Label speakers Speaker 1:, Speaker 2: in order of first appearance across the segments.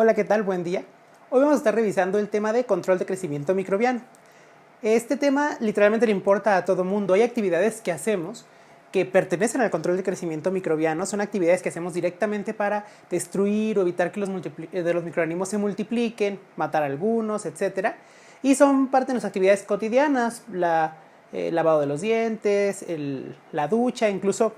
Speaker 1: Hola, ¿qué tal? Buen día. Hoy vamos a estar revisando el tema de control de crecimiento microbiano. Este tema literalmente le importa a todo mundo. Hay actividades que hacemos que pertenecen al control de crecimiento microbiano. Son actividades que hacemos directamente para destruir o evitar que los microorganismos se multipliquen, matar algunos, etc. Y son parte de nuestras actividades cotidianas, el lavado de los dientes, la ducha, incluso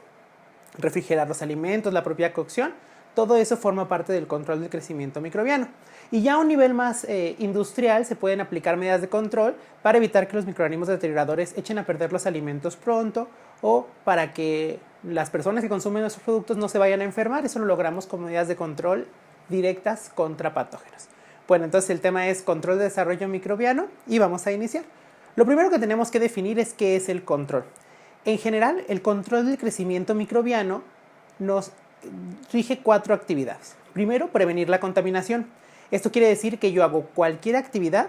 Speaker 1: refrigerar los alimentos, la propia cocción. Todo eso forma parte del control del crecimiento microbiano. Y ya a un nivel más industrial se pueden aplicar medidas de control para evitar que los microorganismos deterioradores echen a perder los alimentos pronto o para que las personas que consumen nuestros productos no se vayan a enfermar. Eso lo logramos con medidas de control directas contra patógenos. Bueno, entonces el tema es control de desarrollo microbiano y vamos a iniciar. Lo primero que tenemos que definir es qué es el control. En general, el control del crecimiento microbiano nos rige 4 actividades. Primero, prevenir la contaminación. Esto quiere decir que yo hago cualquier actividad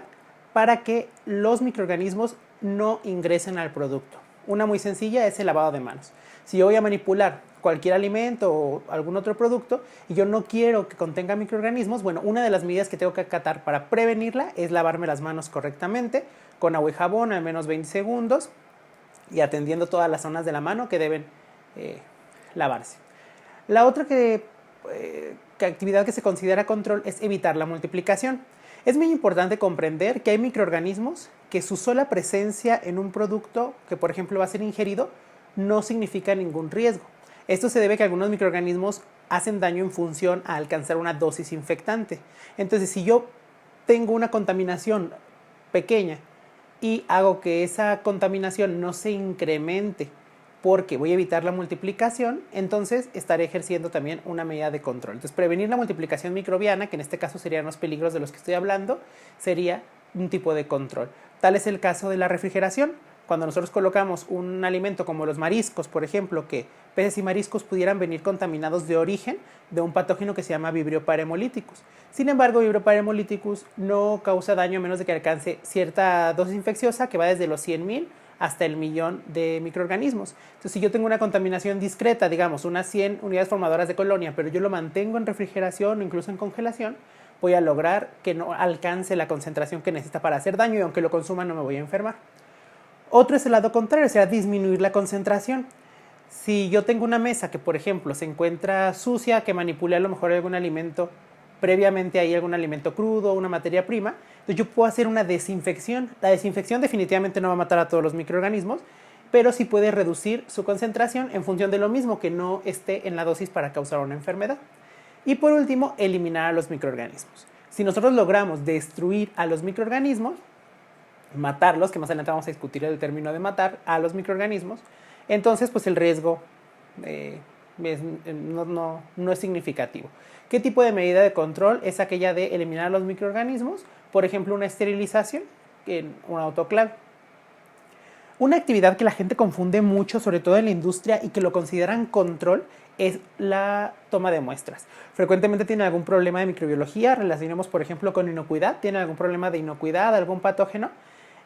Speaker 1: para que los microorganismos no ingresen al producto. Una muy sencilla es el lavado de manos. Si yo voy a manipular cualquier alimento o algún otro producto y yo no quiero que contenga microorganismos, bueno, una de las medidas que tengo que acatar para prevenirla es lavarme las manos correctamente con agua y jabón al menos 20 segundos y atendiendo todas las zonas de la mano que deben lavarse. La otra actividad que se considera control es evitar la multiplicación. Es muy importante comprender que hay microorganismos que su sola presencia en un producto que, por ejemplo, va a ser ingerido, no significa ningún riesgo. Esto se debe a que algunos microorganismos hacen daño en función a alcanzar una dosis infectante. Entonces, si yo tengo una contaminación pequeña y hago que esa contaminación no se incremente porque voy a evitar la multiplicación, entonces estaré ejerciendo también una medida de control. Entonces, prevenir la multiplicación microbiana, que en este caso serían los peligros de los que estoy hablando, sería un tipo de control. Tal es el caso de la refrigeración. Cuando nosotros colocamos un alimento como los mariscos, por ejemplo, que peces y mariscos pudieran venir contaminados de origen de un patógeno que se llama Vibrio parhemolyticus. Sin embargo, Vibrio parhemolyticus no causa daño a menos de que alcance cierta dosis infecciosa que va desde los 100,000 hasta el 1,000,000 de microorganismos. Entonces, si yo tengo una contaminación discreta, digamos, unas 100 unidades formadoras de colonia, pero yo lo mantengo en refrigeración o incluso en congelación, voy a lograr que no alcance la concentración que necesita para hacer daño y aunque lo consuma no me voy a enfermar. Otro es el lado contrario, o sea, disminuir la concentración. Si yo tengo una mesa que, por ejemplo, se encuentra sucia, que manipulé a lo mejor algún alimento, previamente hay algún alimento crudo, una materia prima, entonces yo puedo hacer una desinfección. La desinfección definitivamente no va a matar a todos los microorganismos, pero sí puede reducir su concentración en función de lo mismo, que no esté en la dosis para causar una enfermedad. Y por último, eliminar a los microorganismos. Si nosotros logramos destruir a los microorganismos, matarlos, que más adelante vamos a discutir el término de matar a los microorganismos, entonces pues el riesgo no es significativo. ¿Qué tipo de medida de control es aquella de eliminar a los microorganismos? Por ejemplo, una esterilización en un autoclave. Una actividad que la gente confunde mucho, sobre todo en la industria, y que lo consideran control, es la toma de muestras. Frecuentemente tienen algún problema de microbiología, relacionamos por ejemplo con inocuidad, tienen algún problema de inocuidad, algún patógeno,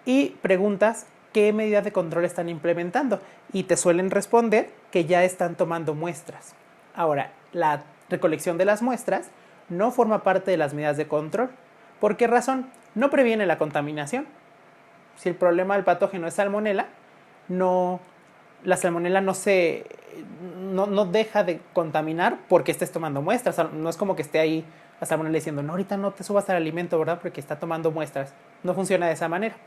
Speaker 1: y preguntas qué medidas de control están implementando y te suelen responder que ya están tomando muestras. Ahora, la recolección de las muestras no forma parte de las medidas de control. ¿Por qué razón? No previene la contaminación. Si el problema del patógeno es salmonela, la salmonela no deja de contaminar porque estés tomando muestras. No es como que esté ahí la salmonela diciendo, no, ahorita no te subas al alimento, ¿verdad? Porque está tomando muestras. No funciona de esa manera.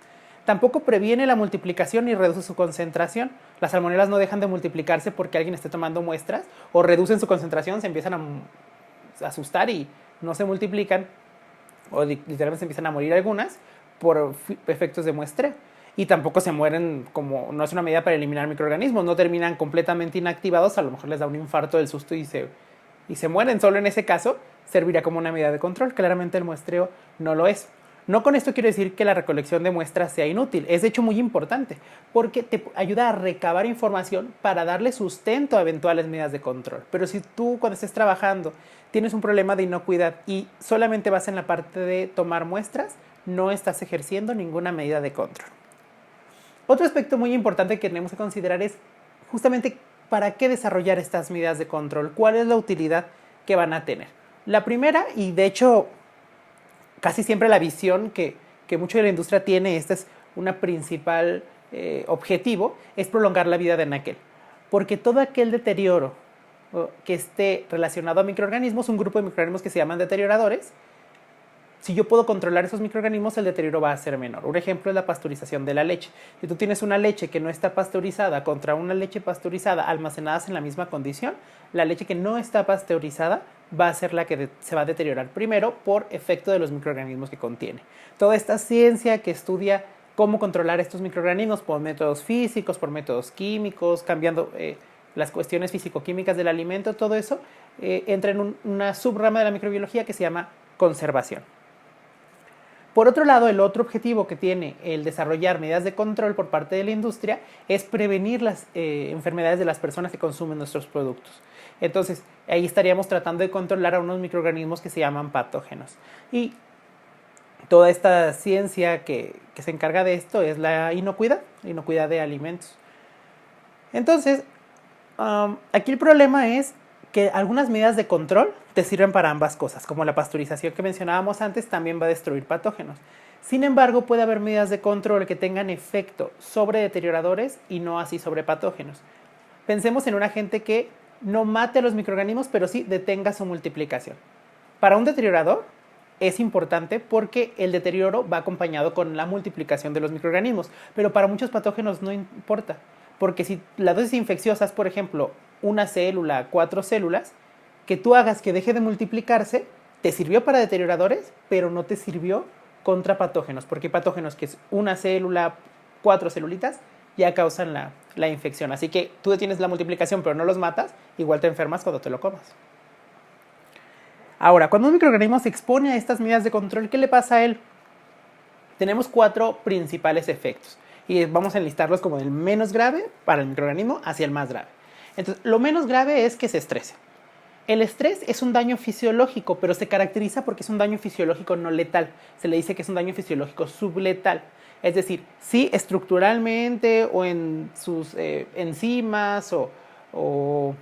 Speaker 1: Tampoco previene la multiplicación y reduce su concentración. Las salmonelas no dejan de multiplicarse porque alguien esté tomando muestras o reducen su concentración, se empiezan a asustar y no se multiplican o literalmente se empiezan a morir algunas por efectos de muestreo. Y tampoco se mueren, como no es una medida para eliminar microorganismos, no terminan completamente inactivados, a lo mejor les da un infarto del susto y se mueren. Solo en ese caso serviría como una medida de control. Claramente el muestreo no lo es. No con esto quiero decir que la recolección de muestras sea inútil, es de hecho muy importante porque te ayuda a recabar información para darle sustento a eventuales medidas de control. Pero si tú cuando estés trabajando tienes un problema de inocuidad y solamente vas en la parte de tomar muestras, no estás ejerciendo ninguna medida de control. Otro aspecto muy importante que tenemos que considerar es justamente para qué desarrollar estas medidas de control, cuál es la utilidad que van a tener. La primera, y de hecho casi siempre la visión que mucho de la industria tiene, este es una principal objetivo, es prolongar la vida de anaquel. Porque todo aquel deterioro que esté relacionado a microorganismos, un grupo de microorganismos que se llaman deterioradores, si yo puedo controlar esos microorganismos, el deterioro va a ser menor. Un ejemplo es la pasteurización de la leche. Si tú tienes una leche que no está pasteurizada contra una leche pasteurizada almacenadas en la misma condición, la leche que no está pasteurizada va a ser la que se va a deteriorar primero por efecto de los microorganismos que contiene. Toda esta ciencia que estudia cómo controlar estos microorganismos por métodos físicos, por métodos químicos, cambiando las cuestiones físico-químicas del alimento, todo eso entra en una subrama de la microbiología que se llama conservación. Por otro lado, el otro objetivo que tiene el desarrollar medidas de control por parte de la industria es prevenir las enfermedades de las personas que consumen nuestros productos. Entonces, ahí estaríamos tratando de controlar a unos microorganismos que se llaman patógenos. Y toda esta ciencia que se encarga de esto es la inocuidad de alimentos. Entonces, aquí el problema es que algunas medidas de control te sirven para ambas cosas, como la pasteurización que mencionábamos antes también va a destruir patógenos. Sin embargo, puede haber medidas de control que tengan efecto sobre deterioradores y no así sobre patógenos. Pensemos en un agente que no mate a los microorganismos, pero sí detenga su multiplicación. Para un deteriorador es importante porque el deterioro va acompañado con la multiplicación de los microorganismos, pero para muchos patógenos no importa, porque si la dosis infecciosa es, por ejemplo, una célula, 4 células, que tú hagas que deje de multiplicarse, te sirvió para deterioradores, pero no te sirvió contra patógenos, porque hay patógenos que es una célula, 4 celulitas, ya causan la infección. Así que tú detienes la multiplicación, pero no los matas, igual te enfermas cuando te lo comas. Ahora, cuando un microorganismo se expone a estas medidas de control, ¿qué le pasa a él? Tenemos 4 principales efectos, y vamos a enlistarlos como del menos grave para el microorganismo hacia el más grave. Entonces, lo menos grave es que se estrese. El estrés es un daño fisiológico, pero se caracteriza porque es un daño fisiológico no letal. Se le dice que es un daño fisiológico subletal. Es decir, sí estructuralmente o en sus enzimas o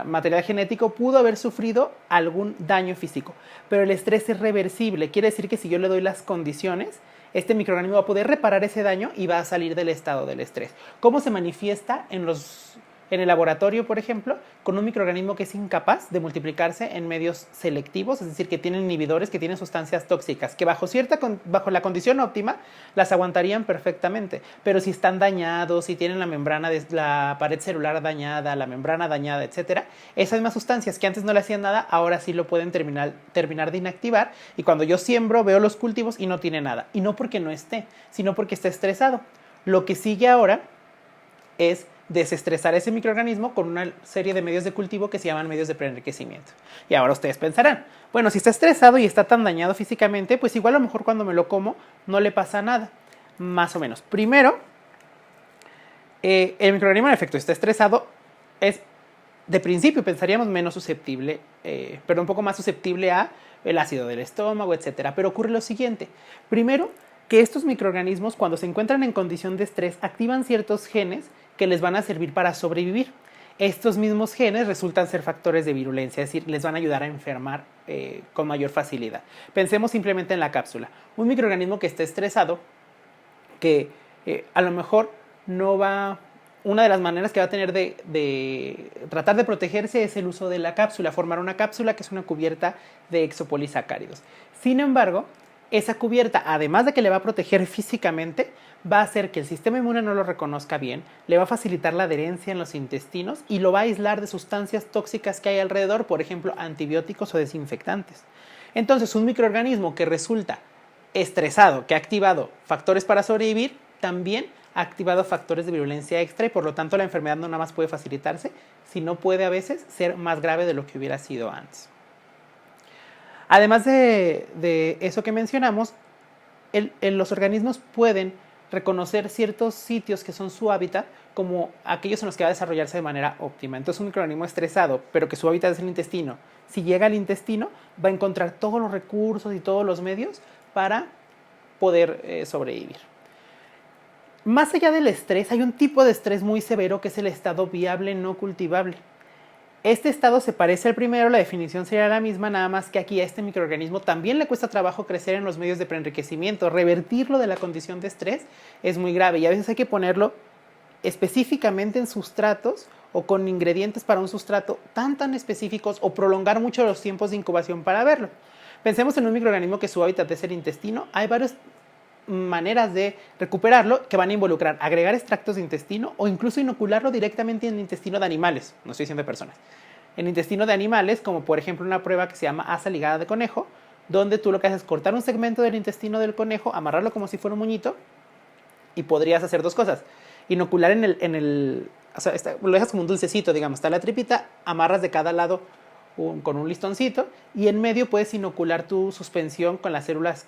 Speaker 1: material genético pudo haber sufrido algún daño físico, pero el estrés es reversible. Quiere decir que si yo le doy las condiciones, este microorganismo va a poder reparar ese daño y va a salir del estado del estrés. ¿Cómo se manifiesta en el laboratorio, por ejemplo, con un microorganismo que es incapaz de multiplicarse en medios selectivos, es decir, que tienen inhibidores, que tienen sustancias tóxicas, que bajo la condición óptima las aguantarían perfectamente, pero si están dañados, si tienen la pared celular dañada, la membrana dañada, etcétera, esas mismas sustancias que antes no le hacían nada, ahora sí lo pueden terminar de inactivar, y cuando yo siembro veo los cultivos y no tiene nada, y no porque no esté, sino porque está estresado. Lo que sigue ahora es desestresar ese microorganismo con una serie de medios de cultivo que se llaman medios de preenriquecimiento. Y ahora ustedes pensarán, bueno, si está estresado y está tan dañado físicamente, pues igual a lo mejor cuando me lo como no le pasa nada. Más o menos. Primero, el microorganismo en efecto está estresado, es de principio pensaríamos menos susceptible, pero un poco más susceptible a el ácido del estómago, etcétera. Pero ocurre lo siguiente. Primero, que estos microorganismos cuando se encuentran en condición de estrés activan ciertos genes que les van a servir para sobrevivir. Estos mismos genes resultan ser factores de virulencia, es decir, les van a ayudar a enfermar con mayor facilidad. Pensemos simplemente en la cápsula. Un microorganismo que esté estresado, que a lo mejor no va... Una de las maneras que va a tener de tratar de protegerse es el uso de la cápsula, formar una cápsula que es una cubierta de exopolisacáridos. Sin embargo, esa cubierta, además de que le va a proteger físicamente, va a hacer que el sistema inmune no lo reconozca bien, le va a facilitar la adherencia en los intestinos y lo va a aislar de sustancias tóxicas que hay alrededor, por ejemplo, antibióticos o desinfectantes. Entonces, un microorganismo que resulta estresado, que ha activado factores para sobrevivir, también ha activado factores de virulencia extra y por lo tanto la enfermedad no nada más puede facilitarse, sino puede a veces ser más grave de lo que hubiera sido antes. Además de eso que mencionamos, los organismos pueden reconocer ciertos sitios que son su hábitat como aquellos en los que va a desarrollarse de manera óptima. Entonces un microorganismo estresado, pero que su hábitat es el intestino, si llega al intestino va a encontrar todos los recursos y todos los medios para poder sobrevivir. Más allá del estrés, hay un tipo de estrés muy severo que es el estado viable no cultivable. Este estado se parece al primero, la definición sería la misma, nada más que aquí a este microorganismo también le cuesta trabajo crecer en los medios de preenriquecimiento. Revertirlo de la condición de estrés es muy grave y a veces hay que ponerlo específicamente en sustratos o con ingredientes para un sustrato tan específicos o prolongar mucho los tiempos de incubación para verlo. Pensemos en un microorganismo que su hábitat es el intestino. Hay varias maneras de recuperarlo que van a involucrar agregar extractos de intestino o incluso inocularlo directamente en el intestino de animales, no estoy diciendo de personas, en el intestino de animales, como por ejemplo una prueba que se llama asa ligada de conejo, donde tú lo que haces es cortar un segmento del intestino del conejo, amarrarlo como si fuera un moñito y podrías hacer dos cosas: inocular o sea, lo dejas como un dulcecito, digamos, está la tripita, amarras de cada lado con un listoncito y en medio puedes inocular tu suspensión con las células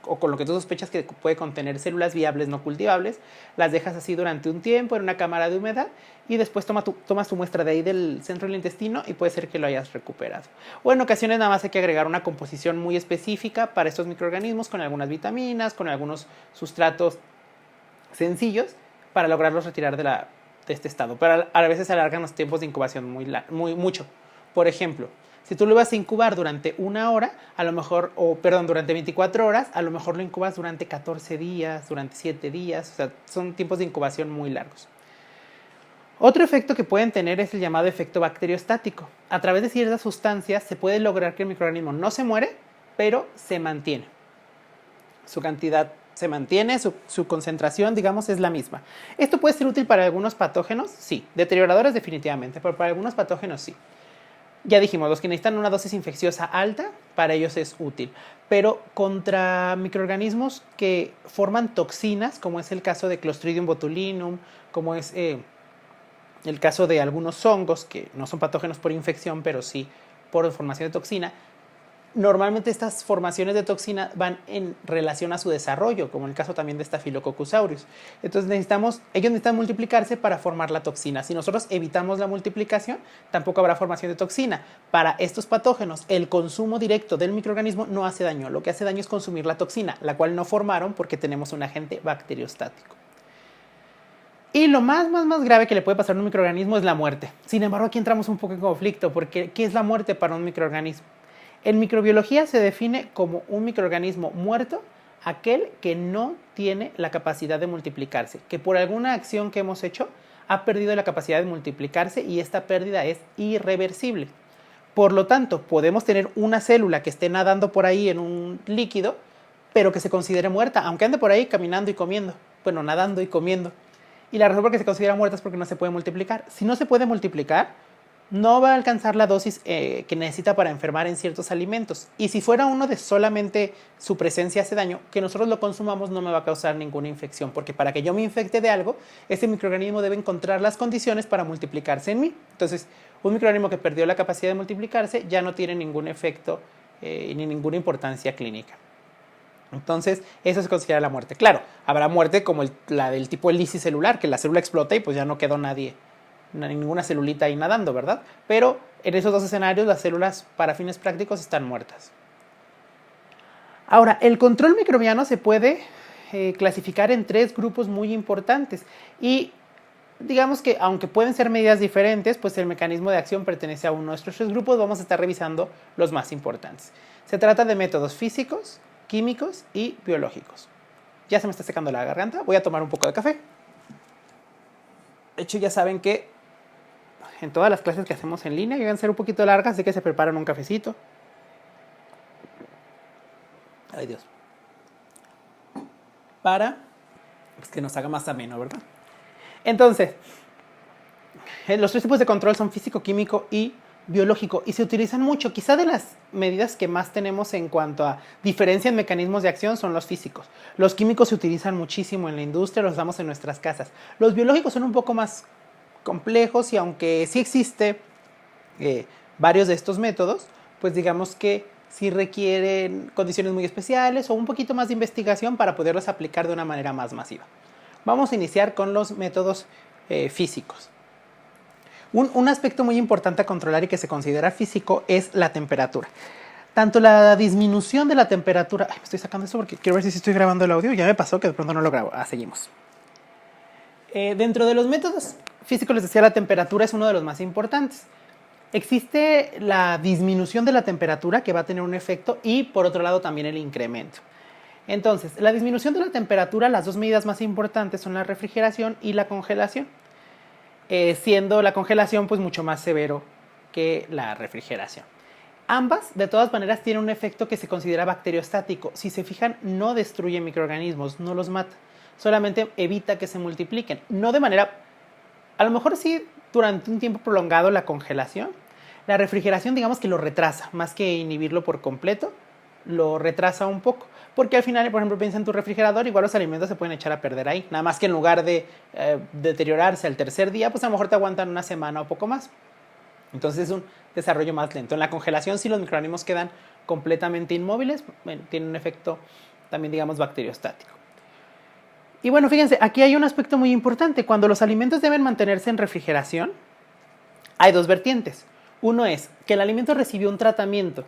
Speaker 1: o con lo que tú sospechas que puede contener células viables no cultivables. Las dejas así durante un tiempo en una cámara de humedad y después tomas tu muestra de ahí del centro del intestino y puede ser que lo hayas recuperado. O en ocasiones nada más hay que agregar una composición muy específica para estos microorganismos con algunas vitaminas, con algunos sustratos sencillos para lograrlos retirar de este estado. Pero a veces se alargan los tiempos de incubación mucho. Por ejemplo, si tú lo vas a incubar durante una hora, a lo mejor, durante 24 horas, a lo mejor lo incubas durante 14 días, durante 7 días, o sea, son tiempos de incubación muy largos. Otro efecto que pueden tener es el llamado efecto bacteriostático. A través de ciertas sustancias se puede lograr que el microorganismo no se muere, pero se mantiene. Su cantidad se mantiene, su concentración, digamos, es la misma. ¿Esto puede ser útil para algunos patógenos? Sí. Deterioradores definitivamente, pero para algunos patógenos sí. Ya dijimos, los que necesitan una dosis infecciosa alta, para ellos es útil. Pero contra microorganismos que forman toxinas, como es el caso de Clostridium botulinum, como es el caso de algunos hongos, que no son patógenos por infección, pero sí por formación de toxina, normalmente estas formaciones de toxina van en relación a su desarrollo, como en el caso también de Staphylococcus aureus. Entonces ellos necesitan multiplicarse para formar la toxina. Si nosotros evitamos la multiplicación, tampoco habrá formación de toxina. Para estos patógenos, el consumo directo del microorganismo no hace daño. Lo que hace daño es consumir la toxina, la cual no formaron porque tenemos un agente bacteriostático. Y lo más grave que le puede pasar a un microorganismo es la muerte. Sin embargo, aquí entramos un poco en conflicto, porque ¿qué es la muerte para un microorganismo? En microbiología se define como un microorganismo muerto aquel que no tiene la capacidad de multiplicarse, que por alguna acción que hemos hecho ha perdido la capacidad de multiplicarse y esta pérdida es irreversible. Por lo tanto, podemos tener una célula que esté nadando por ahí en un líquido, pero que se considere muerta, aunque ande por ahí caminando y comiendo, bueno, nadando y comiendo. Y la razón por la que se considera muerta es porque no se puede multiplicar. Si no se puede multiplicar, no va a alcanzar la dosis que necesita para enfermar en ciertos alimentos. Y si fuera uno de solamente su presencia hace daño, que nosotros lo consumamos no me va a causar ninguna infección, porque para que yo me infecte de algo, ese microorganismo debe encontrar las condiciones para multiplicarse en mí. Entonces, un microorganismo que perdió la capacidad de multiplicarse ya no tiene ningún efecto ni ninguna importancia clínica. Entonces, eso se considera la muerte. Claro, habrá muerte como la del tipo lisicelular, que la célula explota y pues ya no quedó ninguna celulita ahí nadando, ¿verdad? Pero en esos dos escenarios las células para fines prácticos están muertas. Ahora, el control microbiano se puede clasificar en 3 grupos muy importantes y digamos que aunque pueden ser medidas diferentes, pues el mecanismo de acción pertenece a uno de estos 3 grupos. Vamos a estar revisando los más importantes. Se trata de métodos físicos, químicos y biológicos. Ya se me está secando la garganta, voy a tomar un poco de café. De hecho, ya saben que en todas las clases que hacemos en línea llegan a ser un poquito largas, así que se preparan un cafecito. Ay, Dios. Para que nos haga más ameno, ¿verdad? Entonces, los 3 tipos de control son físico, químico y biológico y se utilizan mucho. Quizá de las medidas que más tenemos en cuanto a diferencia en mecanismos de acción son los físicos. Los químicos se utilizan muchísimo en la industria, los usamos en nuestras casas. Los biológicos son un poco más complejos y aunque sí existe varios de estos métodos, pues digamos que sí requieren condiciones muy especiales o un poquito más de investigación para poderlos aplicar de una manera más masiva. Vamos a iniciar con los métodos físicos. Un aspecto muy importante a controlar y que se considera físico es la temperatura. Tanto la disminución de la temperatura... Ay, me estoy sacando esto porque quiero ver si estoy grabando el audio. Ya me pasó que de pronto no lo grabo. Seguimos. Dentro de los métodos físicos, les decía, la temperatura es uno de los más importantes. Existe la disminución de la temperatura que va a tener un efecto y por otro lado también el incremento. Entonces, la disminución de la temperatura, las dos medidas más importantes son la refrigeración y la congelación, siendo la congelación pues mucho más severo que la refrigeración. Ambas, de todas maneras, tienen un efecto que se considera bacteriostático. Si se fijan, no destruye microorganismos, no los mata, solamente evita que se multipliquen. No de manera, a lo mejor sí durante un tiempo prolongado la congelación. La refrigeración digamos que lo retrasa, más que inhibirlo por completo, lo retrasa un poco. Porque al final, por ejemplo, piensa en tu refrigerador, igual los alimentos se pueden echar a perder ahí. Nada más que en lugar de deteriorarse al tercer día, pues a lo mejor te aguantan una semana o poco más. Entonces es un desarrollo más lento. En la congelación, si los microorganismos quedan completamente inmóviles, bueno, tiene un efecto también, digamos, bacteriostático. Y bueno, fíjense, aquí hay un aspecto muy importante. Cuando los alimentos deben mantenerse en refrigeración, hay dos vertientes. Uno es que el alimento recibió un tratamiento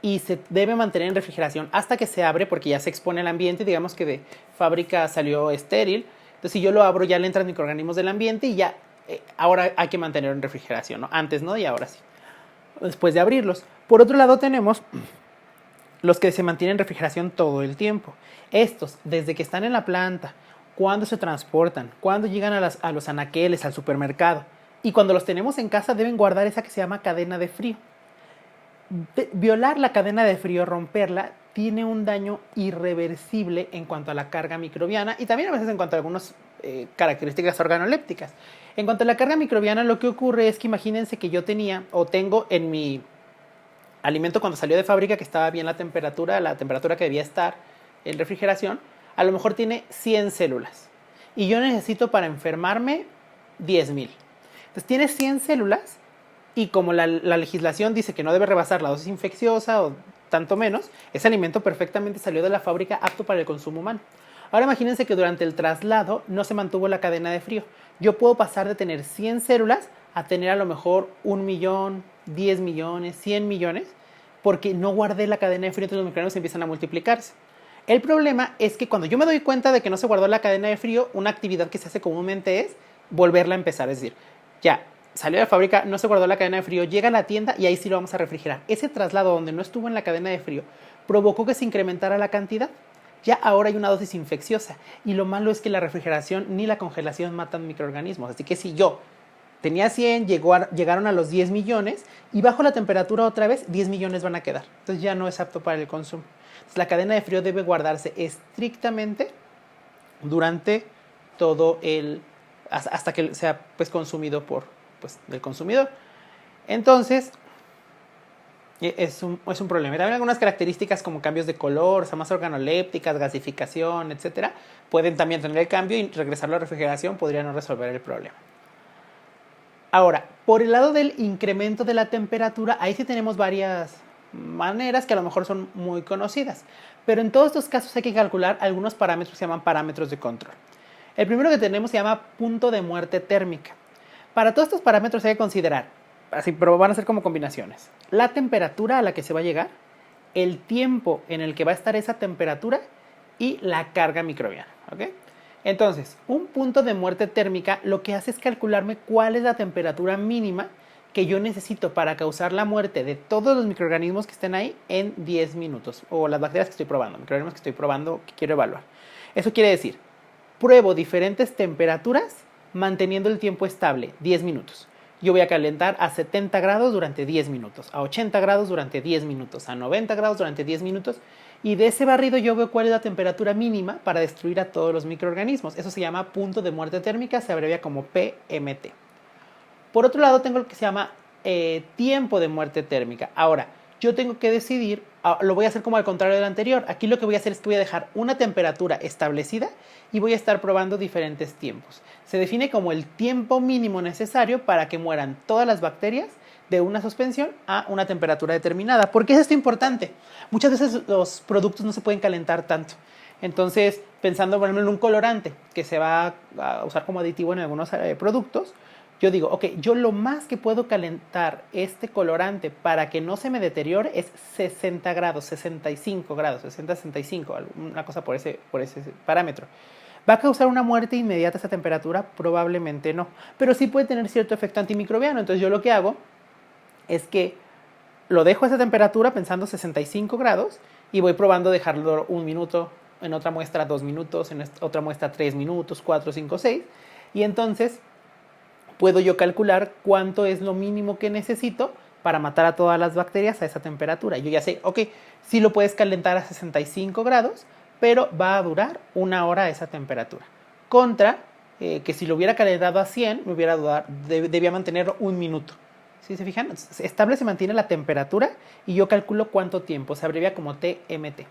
Speaker 1: y se debe mantener en refrigeración hasta que se abre porque ya se expone al ambiente, digamos que de fábrica salió estéril. Entonces, si yo lo abro, ya le entran microorganismos del ambiente y ya ahora hay que mantenerlo en refrigeración, ¿no? Antes no y ahora sí, después de abrirlos. Por otro lado tenemos los que se mantienen en refrigeración todo el tiempo. Estos, desde que están en la planta, cuando se transportan, cuando llegan a los anaqueles, al supermercado, y cuando los tenemos en casa deben guardar esa que se llama cadena de frío. Violar la cadena de frío, romperla, tiene un daño irreversible en cuanto a la carga microbiana y también a veces en cuanto a algunas características organolépticas. En cuanto a la carga microbiana, lo que ocurre es que imagínense que yo tenía o tengo en mi alimento cuando salió de fábrica que estaba bien la temperatura que debía estar en refrigeración, a lo mejor tiene 100 células y yo necesito para enfermarme 10,000. Entonces tiene 100 células y como la legislación dice que no debe rebasar la dosis infecciosa o tanto menos, ese alimento perfectamente salió de la fábrica apto para el consumo humano. Ahora imagínense que durante el traslado no se mantuvo la cadena de frío. Yo puedo pasar de tener 100 células a tener a lo mejor 1 millón, 10 millones, 100 millones, porque no guardé la cadena de frío, entonces los microorganismos empiezan a multiplicarse. El problema es que cuando yo me doy cuenta de que no se guardó la cadena de frío, una actividad que se hace comúnmente es volverla a empezar. Es decir, ya salió de la fábrica, no se guardó la cadena de frío, llega a la tienda y ahí sí lo vamos a refrigerar. Ese traslado donde no estuvo en la cadena de frío provocó que se incrementara la cantidad. Ya ahora hay una dosis infecciosa y lo malo es que la refrigeración ni la congelación matan microorganismos. Así que si yo tenía 100, llegaron a los 10 millones y bajo la temperatura otra vez, 10 millones van a quedar. Entonces ya no es apto para el consumo. Entonces la cadena de frío debe guardarse estrictamente durante todo hasta que sea pues consumido por del consumidor. Entonces es un problema. También algunas características como cambios de color, o sea, más organolépticas, gasificación, etcétera, pueden también tener el cambio y regresarlo a la refrigeración podría no resolver el problema. Ahora, por el lado del incremento de la temperatura, ahí sí tenemos varias maneras que a lo mejor son muy conocidas, pero en todos estos casos hay que calcular algunos parámetros que se llaman parámetros de control. El primero que tenemos se llama punto de muerte térmica. Para todos estos parámetros hay que considerar, así, pero van a ser como combinaciones, la temperatura a la que se va a llegar, el tiempo en el que va a estar esa temperatura y la carga microbiana, ¿ok? Entonces, un punto de muerte térmica lo que hace es calcularme cuál es la temperatura mínima que yo necesito para causar la muerte de todos los microorganismos que estén ahí en 10 minutos, o las bacterias que estoy probando, microorganismos que estoy probando, que quiero evaluar. Eso quiere decir, pruebo diferentes temperaturas manteniendo el tiempo estable, 10 minutos. Yo voy a calentar a 70 grados durante 10 minutos, a 80 grados durante 10 minutos, a 90 grados durante 10 minutos, y de ese barrido yo veo cuál es la temperatura mínima para destruir a todos los microorganismos. Eso se llama punto de muerte térmica, se abrevia como PMT. Por otro lado tengo lo que se llama tiempo de muerte térmica. Ahora, yo tengo que decidir, lo voy a hacer como al contrario del anterior. Aquí lo que voy a hacer es que voy a dejar una temperatura establecida y voy a estar probando diferentes tiempos. Se define como el tiempo mínimo necesario para que mueran todas las bacterias de una suspensión a una temperatura determinada. ¿Por qué es esto importante? Muchas veces los productos no se pueden calentar tanto. Entonces, pensando por ejemplo en un colorante que se va a usar como aditivo en algunos productos, yo digo, ok, yo lo más que puedo calentar este colorante para que no se me deteriore es 60 grados, 65 grados, 60, 65, una cosa por ese parámetro. ¿Va a causar una muerte inmediata a esa temperatura? Probablemente no, pero sí puede tener cierto efecto antimicrobiano. Entonces yo lo que hago es que lo dejo a esa temperatura pensando 65 grados y voy probando dejarlo 1 minuto, en otra muestra 2 minutos, en otra muestra 3 minutos, 4, 5, 6. Y entonces puedo yo calcular cuánto es lo mínimo que necesito para matar a todas las bacterias a esa temperatura. Yo ya sé, ok, sí lo puedes calentar a 65 grados, pero va a durar 1 hora a esa temperatura. Contra que si lo hubiera calentado a 100, debía mantener 1 minuto. ¿Sí se fijan? Estable se mantiene la temperatura y yo calculo cuánto tiempo. Se abrevia como TMT.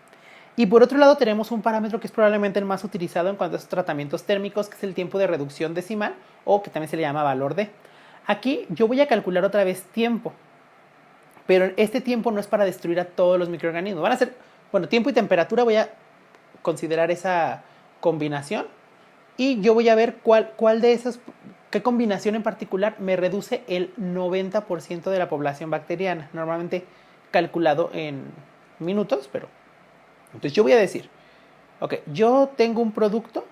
Speaker 1: Y por otro lado tenemos un parámetro que es probablemente el más utilizado en cuanto a estos tratamientos térmicos, que es el tiempo de reducción decimal, o que también se le llama valor D. Aquí yo voy a calcular otra vez tiempo, pero este tiempo no es para destruir a todos los microorganismos. Van a ser, bueno, tiempo y temperatura, voy a considerar esa combinación y yo voy a ver cuál de esas, qué combinación en particular me reduce el 90% de la población bacteriana, normalmente calculado en minutos, pero entonces yo voy a decir, ok, yo tengo un producto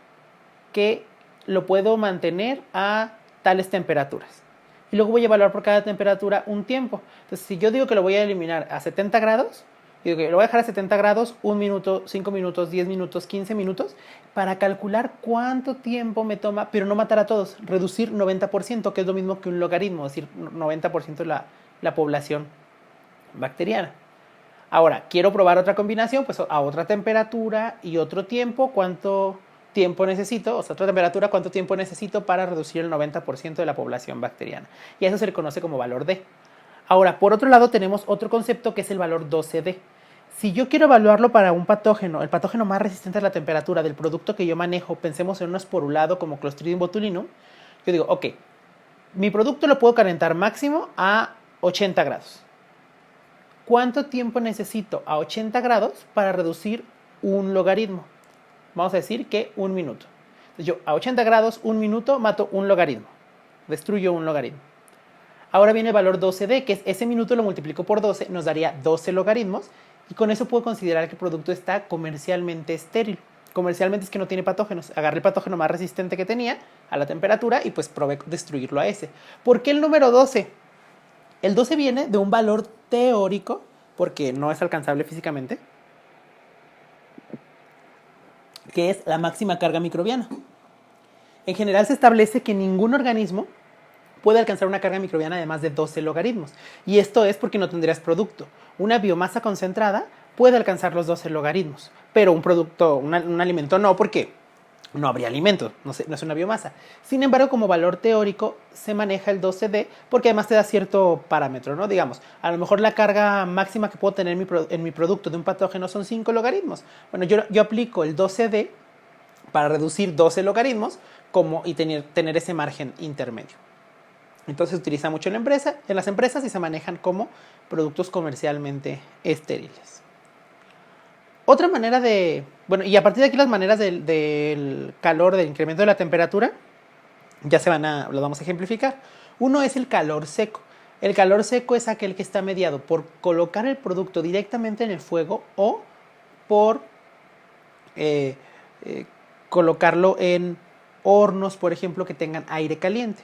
Speaker 1: que lo puedo mantener a tales temperaturas. Y luego voy a evaluar por cada temperatura un tiempo. Entonces, si yo digo que lo voy a eliminar a 70 grados, digo que lo voy a dejar a 70 grados, 1 minuto, 5 minutos, 10 minutos, 15 minutos, para calcular cuánto tiempo me toma, pero no matar a todos, reducir 90%, que es lo mismo que un logaritmo, es decir, 90% de la población bacteriana. Ahora, quiero probar otra combinación, pues a otra temperatura y otro tiempo, ¿cuánto tiempo necesito? O sea, otra temperatura, ¿cuánto tiempo necesito para reducir el 90% de la población bacteriana? Y eso se le conoce como valor D. Ahora, por otro lado, tenemos otro concepto que es el valor 12D. Si yo quiero evaluarlo para un patógeno, el patógeno más resistente a la temperatura del producto que yo manejo, pensemos en un esporulado como Clostridium botulinum, yo digo, ok, mi producto lo puedo calentar máximo a 80 grados. ¿Cuánto tiempo necesito a 80 grados para reducir un logaritmo? Vamos a decir que 1 minuto. Entonces yo a 80 grados, 1 minuto, mato un logaritmo. Destruyo un logaritmo. Ahora viene el valor 12D, que es ese minuto lo multiplico por 12, nos daría 12 logaritmos. Y con eso puedo considerar que el producto está comercialmente estéril. Comercialmente es que no tiene patógenos. Agarré el patógeno más resistente que tenía a la temperatura y pues probé destruirlo a ese. ¿Por qué el número 12? El 12 viene de un valor teórico, porque no es alcanzable físicamente, que es la máxima carga microbiana. En general se establece que ningún organismo puede alcanzar una carga microbiana de más de 12 logaritmos. Y esto es porque no tendrías producto. Una biomasa concentrada puede alcanzar los 12 logaritmos, pero un producto, un alimento no, porque no habría alimento, no es una biomasa. Sin embargo, como valor teórico se maneja el 12D porque además te da cierto parámetro, ¿no? Digamos, a lo mejor la carga máxima que puedo tener en mi producto de un patógeno son 5 logaritmos. Bueno, yo aplico el 12D para reducir 12 logaritmos y tener ese margen intermedio. Entonces se utiliza mucho en las empresas y se manejan como productos comercialmente estériles. Otra manera y a partir de aquí las maneras del calor, del incremento de la temperatura, ya lo vamos a ejemplificar. Uno es el calor seco. El calor seco es aquel que está mediado por colocar el producto directamente en el fuego o por colocarlo en hornos, por ejemplo, que tengan aire caliente.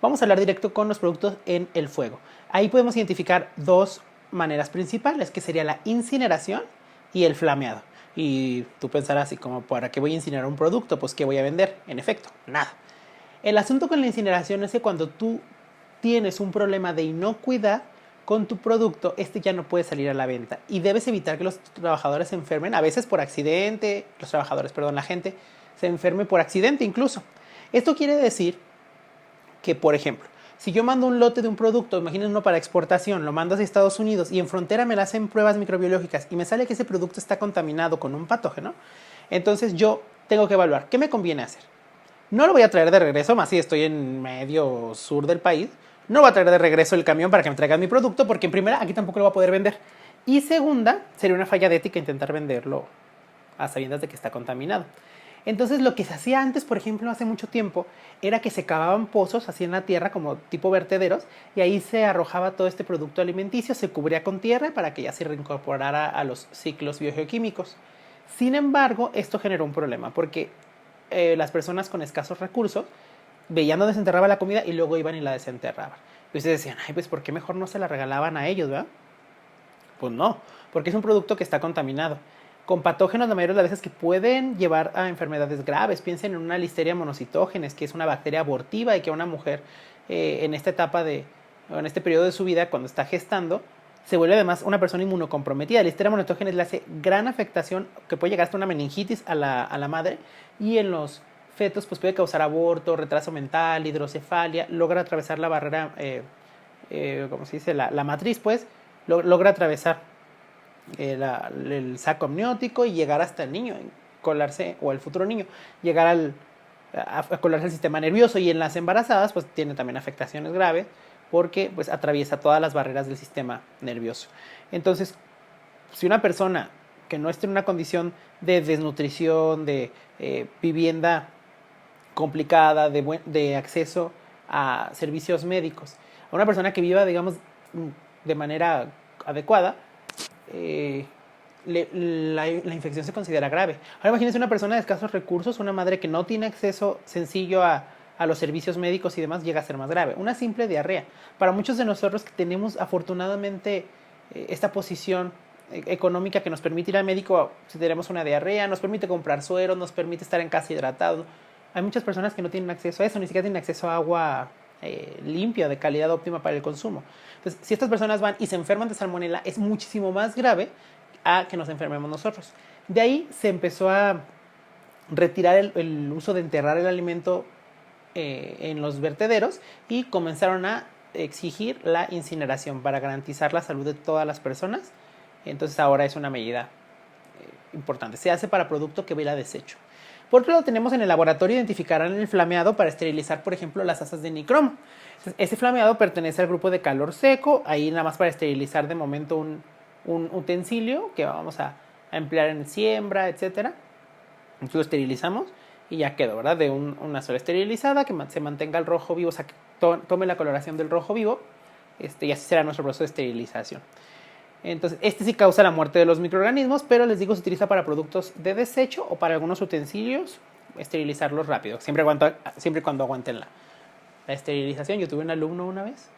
Speaker 1: Vamos a hablar directo con los productos en el fuego. Ahí podemos identificar dos maneras principales, que sería la incineración y el flameado. Y tú pensarás así como, ¿para qué voy a incinerar un producto? Pues ¿qué voy a vender? En efecto, nada. El asunto con la incineración es que cuando tú tienes un problema de inocuidad con tu producto, ya no puede salir a la venta. Y debes evitar que los trabajadores se enfermen, a veces por accidente, la gente se enferme por accidente incluso. Esto quiere decir que, por ejemplo, si yo mando un lote de un producto, imaginen uno para exportación, lo mando hacia Estados Unidos y en frontera me le hacen pruebas microbiológicas y me sale que ese producto está contaminado con un patógeno, entonces yo tengo que evaluar qué me conviene hacer. No lo voy a traer de regreso, más si estoy en medio sur del país, no voy a traer de regreso el camión para que me traigan mi producto porque en primera aquí tampoco lo voy a poder vender. Y segunda, sería una falla de ética intentar venderlo a sabiendas de que está contaminado. Entonces lo que se hacía antes, por ejemplo, hace mucho tiempo, era que se cavaban pozos así en la tierra como tipo vertederos y ahí se arrojaba todo este producto alimenticio, se cubría con tierra para que ya se reincorporara a los ciclos biogeoquímicos. Sin embargo, esto generó un problema porque las personas con escasos recursos veían dónde se enterraba la comida y luego iban y la desenterraban. Y ustedes decían, ay, pues ¿por qué mejor no se la regalaban a ellos, verdad? Pues no, porque es un producto que está contaminado, con patógenos la mayoría de las veces que pueden llevar a enfermedades graves. Piensen en una Listeria monocytogenes, que es una bacteria abortiva y que a una mujer en esta etapa en este periodo de su vida, cuando está gestando, se vuelve además una persona inmunocomprometida. Listeria monocytogenes le hace gran afectación, que puede llegar hasta una meningitis a la madre, y en los fetos pues puede causar aborto, retraso mental, hidrocefalia, logra atravesar la barrera, ¿cómo se dice? La matriz, pues, logra atravesar el saco amniótico y llegar hasta el niño, colarse, o el futuro niño, llegar a colarse el sistema nervioso. Y en las embarazadas pues tiene también afectaciones graves porque pues atraviesa todas las barreras del sistema nervioso. Entonces, si una persona que no esté en una condición de desnutrición, de vivienda complicada, de acceso a servicios médicos, a una persona que viva, digamos, de manera adecuada, la infección se considera grave. Ahora imagínense una persona de escasos recursos, una madre que no tiene acceso sencillo a los servicios médicos y demás, llega a ser más grave. Una simple diarrea. Para muchos de nosotros que tenemos afortunadamente esta posición económica que nos permite ir al médico si tenemos una diarrea, nos permite comprar suero, nos permite estar en casa hidratado. Hay muchas personas que no tienen acceso a eso, ni siquiera tienen acceso a agua limpia, de calidad óptima para el consumo. Entonces, si estas personas van y se enferman de salmonela, es muchísimo más grave a que nos enfermemos nosotros. De ahí se empezó a retirar el uso de enterrar el alimento en los vertederos y comenzaron a exigir la incineración para garantizar la salud de todas las personas. Entonces ahora es una medida importante. Se hace para producto que hubiera desecho. Por otro lado, tenemos en el laboratorio, identificarán el flameado para esterilizar, por ejemplo, las asas de nicromo. Ese flameado pertenece al grupo de calor seco, ahí nada más para esterilizar de momento un utensilio que vamos a emplear en siembra, etc. Entonces lo esterilizamos y ya quedó, ¿verdad? De una sola esterilizada, que se mantenga el rojo vivo, o sea, que tome la coloración del rojo vivo, y así será nuestro proceso de esterilización. Entonces, este sí causa la muerte de los microorganismos, pero les digo, se utiliza para productos de desecho o para algunos utensilios, esterilizarlos rápido, siempre y cuando aguanten la esterilización. Yo tuve un alumno una vez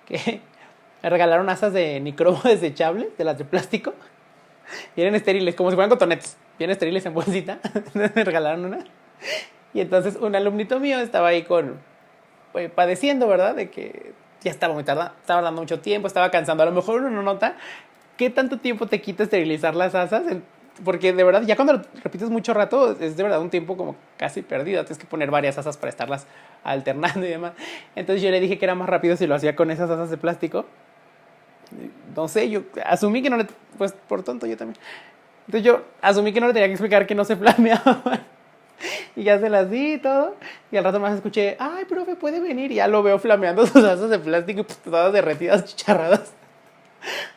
Speaker 1: que me regalaron asas de nicromo desechables, de las de plástico, y eran estériles, como si fueran cotonetes, bien estériles en bolsita. Me regalaron una. Y entonces un alumnito mío estaba ahí padeciendo, ¿verdad? De que ya estaba muy tarde, estaba dando mucho tiempo, estaba cansando. A lo mejor uno no nota qué tanto tiempo te quita esterilizar las asas, porque de verdad, ya cuando lo repites mucho rato, es de verdad un tiempo como casi perdido. Tienes que poner varias asas para estarlas alternando y demás. Entonces yo le dije que era más rápido si lo hacía con esas asas de plástico. No sé, yo asumí que no le... Pues por tonto yo también. Entonces yo asumí que no le tenía que explicar que no se flameaban. Y ya se las di y todo. Y al rato más escuché, ay, profe, puede venir. Y ya lo veo flameando sus asas de plástico, todas derretidas, chicharradas.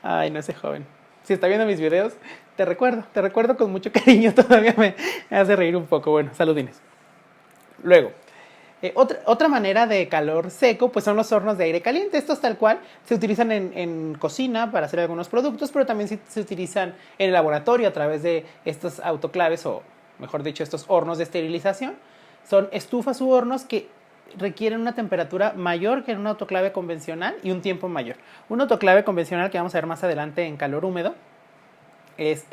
Speaker 1: Ay, no, ese joven. Si está viendo mis videos, te recuerdo con mucho cariño. Todavía me hace reír un poco. Bueno, saludines. Luego, otra manera de calor seco pues son los hornos de aire caliente. Estos tal cual se utilizan en cocina para hacer algunos productos, pero también se utilizan en el laboratorio a través de estos autoclaves, o mejor dicho, estos hornos de esterilización. Son estufas u hornos que requieren una temperatura mayor que en un autoclave convencional y un tiempo mayor. Un autoclave convencional, que vamos a ver más adelante en calor húmedo, es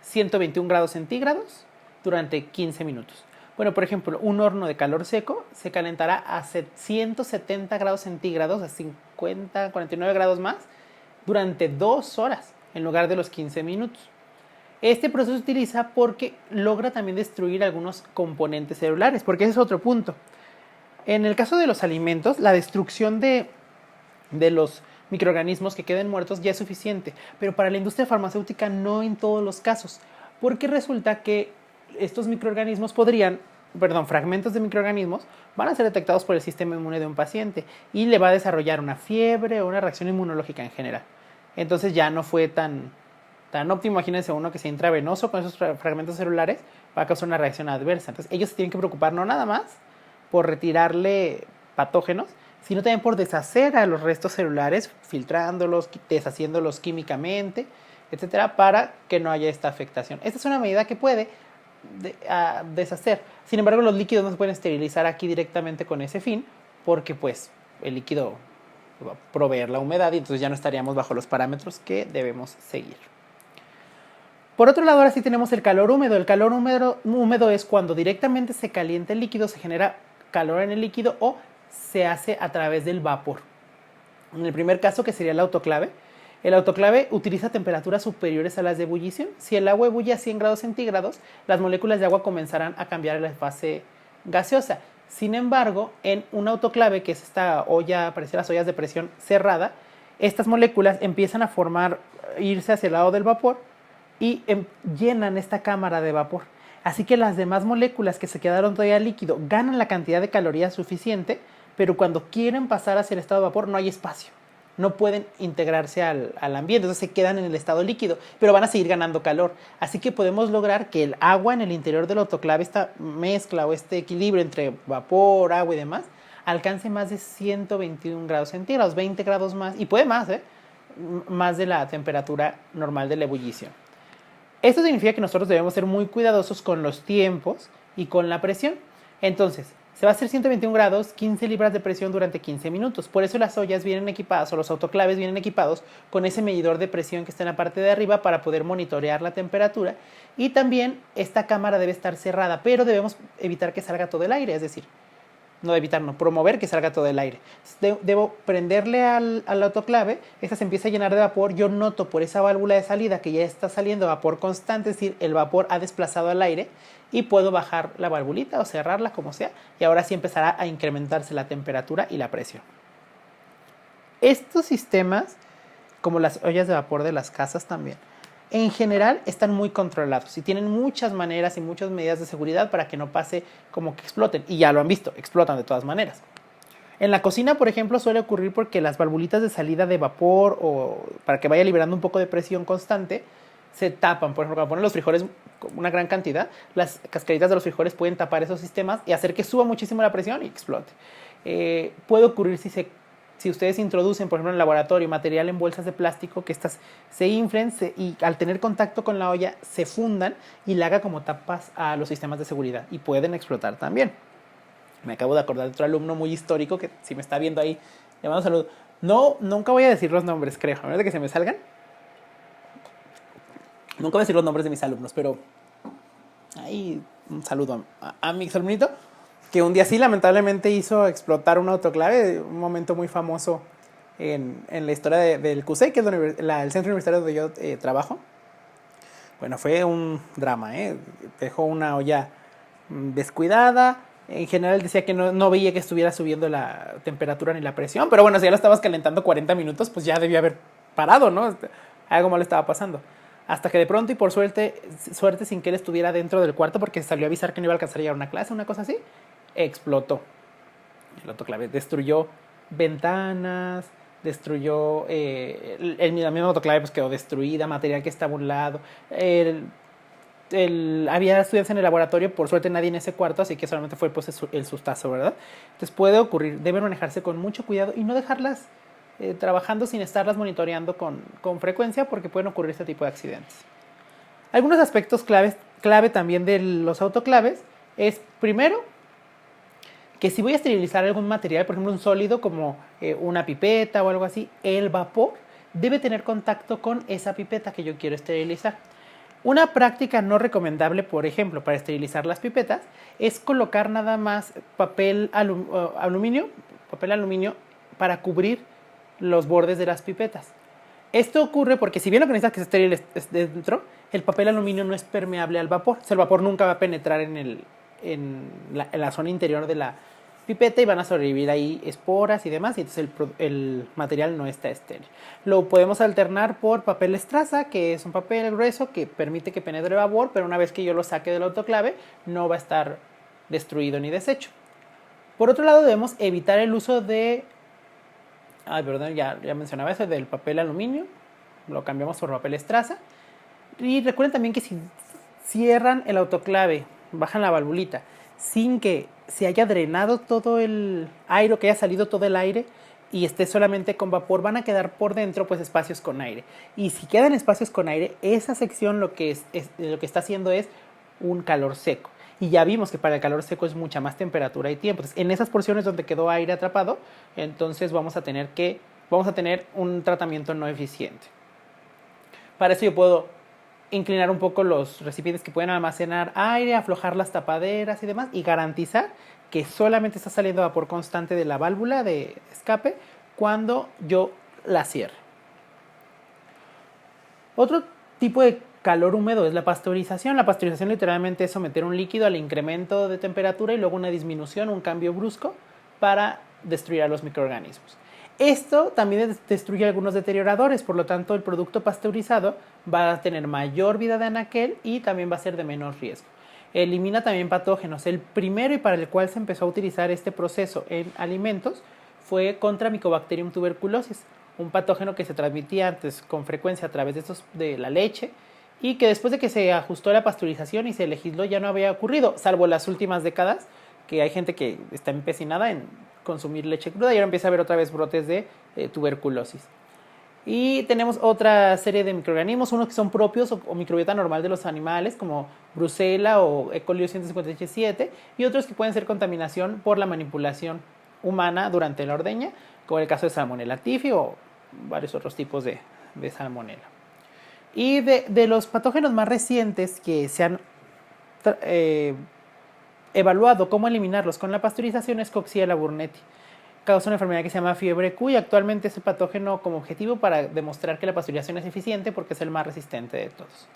Speaker 1: 121 grados centígrados durante 15 minutos. Bueno, por ejemplo, un horno de calor seco se calentará a 170 grados centígrados, a 50, 49 grados más, durante 2 horas en lugar de los 15 minutos. Este proceso se utiliza porque logra también destruir algunos componentes celulares, porque ese es otro punto. En el caso de los alimentos, la destrucción de los microorganismos que queden muertos ya es suficiente, pero para la industria farmacéutica no en todos los casos, porque resulta que estos fragmentos de microorganismos van a ser detectados por el sistema inmune de un paciente y le va a desarrollar una fiebre o una reacción inmunológica en general. Entonces ya no fue tan óptimo. Imagínense uno que sea intravenoso con esos fragmentos celulares, va a causar una reacción adversa. Entonces ellos se tienen que preocupar no nada más por retirarle patógenos, sino también por deshacer a los restos celulares, filtrándolos, deshaciéndolos químicamente, etcétera, para que no haya esta afectación. Esta es una medida que puede a deshacer. Sin embargo, los líquidos no se pueden esterilizar aquí directamente con ese fin, porque pues el líquido va a proveer la humedad y entonces ya no estaríamos bajo los parámetros que debemos seguir. Por otro lado, ahora sí tenemos el calor húmedo. El calor húmedo es cuando directamente se calienta el líquido, se genera calor en el líquido o se hace a través del vapor. En el primer caso, que sería el autoclave utiliza temperaturas superiores a las de ebullición. Si el agua ebulle a 100 grados centígrados, las moléculas de agua comenzarán a cambiar a la fase gaseosa. Sin embargo, en un autoclave, que es esta olla, parecía las ollas de presión cerrada, estas moléculas empiezan a irse hacia el lado del vapor y llenan esta cámara de vapor. Así que las demás moléculas que se quedaron todavía líquido ganan la cantidad de calorías suficiente, pero cuando quieren pasar hacia el estado de vapor no hay espacio. No pueden integrarse al ambiente, entonces se quedan en el estado líquido, pero van a seguir ganando calor. Así que podemos lograr que el agua en el interior del autoclave, esta mezcla o este equilibrio entre vapor, agua y demás, alcance más de 121 grados centígrados, 20 grados más, y puede más, más de la temperatura normal de la ebullición. Esto significa que nosotros debemos ser muy cuidadosos con los tiempos y con la presión. Entonces, se va a hacer 121 grados, 15 libras de presión durante 15 minutos. Por eso las ollas vienen equipadas, o los autoclaves vienen equipados con ese medidor de presión que está en la parte de arriba para poder monitorear la temperatura. Y también esta cámara debe estar cerrada, pero debemos evitar que salga todo el aire, es decir, promover que salga todo el aire. Debo prenderle al autoclave, esta se empieza a llenar de vapor, yo noto por esa válvula de salida que ya está saliendo vapor constante, es decir, el vapor ha desplazado al aire y puedo bajar la valvulita o cerrarla como sea y ahora sí empezará a incrementarse la temperatura y la presión. Estos sistemas, como las ollas de vapor de las casas también, en general están muy controlados y tienen muchas maneras y muchas medidas de seguridad para que no pase como que exploten. Y ya lo han visto, explotan de todas maneras. En la cocina, por ejemplo, suele ocurrir porque las valvulitas de salida de vapor o para que vaya liberando un poco de presión constante se tapan. Por ejemplo, cuando ponen los frijoles una gran cantidad, las cascaritas de los frijoles pueden tapar esos sistemas y hacer que suba muchísimo la presión y explote. Puede ocurrir si ustedes introducen, por ejemplo, en el laboratorio, material en bolsas de plástico, que estas se inflen y al tener contacto con la olla se fundan y le haga como tapas a los sistemas de seguridad y pueden explotar también. Me acabo de acordar de otro alumno muy histórico que si me está viendo ahí, le mando un saludo. No, nunca voy a decir los nombres, creo, a menos de que se me salgan. Nunca voy a decir los nombres de mis alumnos, pero ahí un saludo a mi exalumnito, que un día sí lamentablemente hizo explotar un autoclave, un momento muy famoso en la historia del CUSEI, que es el centro universitario donde yo trabajo. Bueno, fue un drama, dejó una olla descuidada. En general decía que no veía que estuviera subiendo la temperatura ni la presión, pero bueno, si ya lo estabas calentando 40 minutos, pues ya debió haber parado, ¿no? Algo malo estaba pasando. Hasta que de pronto y por suerte sin que él estuviera dentro del cuarto porque salió a avisar que no iba a alcanzar a llegar a una clase, una cosa así, explotó. El autoclave destruyó ventanas, destruyó el mismo autoclave pues quedó destruida, material que estaba a un lado. Había estudiantes en el laboratorio, por suerte nadie en ese cuarto, así que solamente fue pues, el sustazo, ¿verdad? Entonces puede ocurrir, deben manejarse con mucho cuidado y no dejarlas trabajando sin estarlas monitoreando con frecuencia porque pueden ocurrir este tipo de accidentes. Algunos aspectos clave también de los autoclaves es, primero, que si voy a esterilizar algún material, por ejemplo un sólido como una pipeta o algo así, el vapor debe tener contacto con esa pipeta que yo quiero esterilizar. Una práctica no recomendable, por ejemplo, para esterilizar las pipetas, es colocar nada más papel aluminio para cubrir los bordes de las pipetas. Esto ocurre porque si bien lo que necesitas que se esterile dentro, el papel aluminio no es permeable al vapor. O sea, el vapor nunca va a penetrar en la zona interior de la pipeta y van a sobrevivir ahí esporas y demás, y entonces el material no está estéril. Lo podemos alternar por papel estraza, que es un papel grueso que permite que penetre el vapor, pero una vez que yo lo saque del autoclave no va a estar destruido ni deshecho. Por otro lado, debemos evitar el uso de ya mencionaba eso del papel aluminio, lo cambiamos por papel estraza. Y recuerden también que si cierran el autoclave, bajan la valvulita, sin que se haya drenado todo el aire, o que haya salido todo el aire y esté solamente con vapor, van a quedar por dentro pues espacios con aire. Y si quedan espacios con aire, esa sección lo que está haciendo es un calor seco. Y ya vimos que para el calor seco es mucha más temperatura y tiempo. Entonces, en esas porciones donde quedó aire atrapado, entonces vamos a tener un tratamiento no eficiente. Para eso yo puedo inclinar un poco los recipientes que pueden almacenar aire, aflojar las tapaderas y demás, y garantizar que solamente está saliendo vapor constante de la válvula de escape cuando yo la cierre. Otro tipo de calor húmedo es la pasteurización. La pasteurización literalmente es someter un líquido al incremento de temperatura y luego una disminución, un cambio brusco para destruir a los microorganismos. Esto también destruye algunos deterioradores, por lo tanto el producto pasteurizado va a tener mayor vida de anaquel y también va a ser de menor riesgo. Elimina también patógenos. El primero y para el cual se empezó a utilizar este proceso en alimentos fue contra Mycobacterium tuberculosis, un patógeno que se transmitía antes con frecuencia a través de la leche y que después de que se ajustó la pasteurización y se legisló ya no había ocurrido, salvo las últimas décadas, que hay gente que está empecinada en consumir leche cruda y ahora empieza a haber otra vez brotes de tuberculosis. Y tenemos otra serie de microorganismos, unos que son propios o microbiota normal de los animales, como Brucella o E. coli 157, y otros que pueden ser contaminación por la manipulación humana durante la ordeña, como el caso de Salmonella typhi o varios otros tipos de Salmonella. Y de los patógenos más recientes que se han evaluado cómo eliminarlos con la pasteurización es Coxiella burnetii. Causa una enfermedad que se llama fiebre Q y actualmente es el patógeno como objetivo para demostrar que la pasteurización es eficiente porque es el más resistente de todos.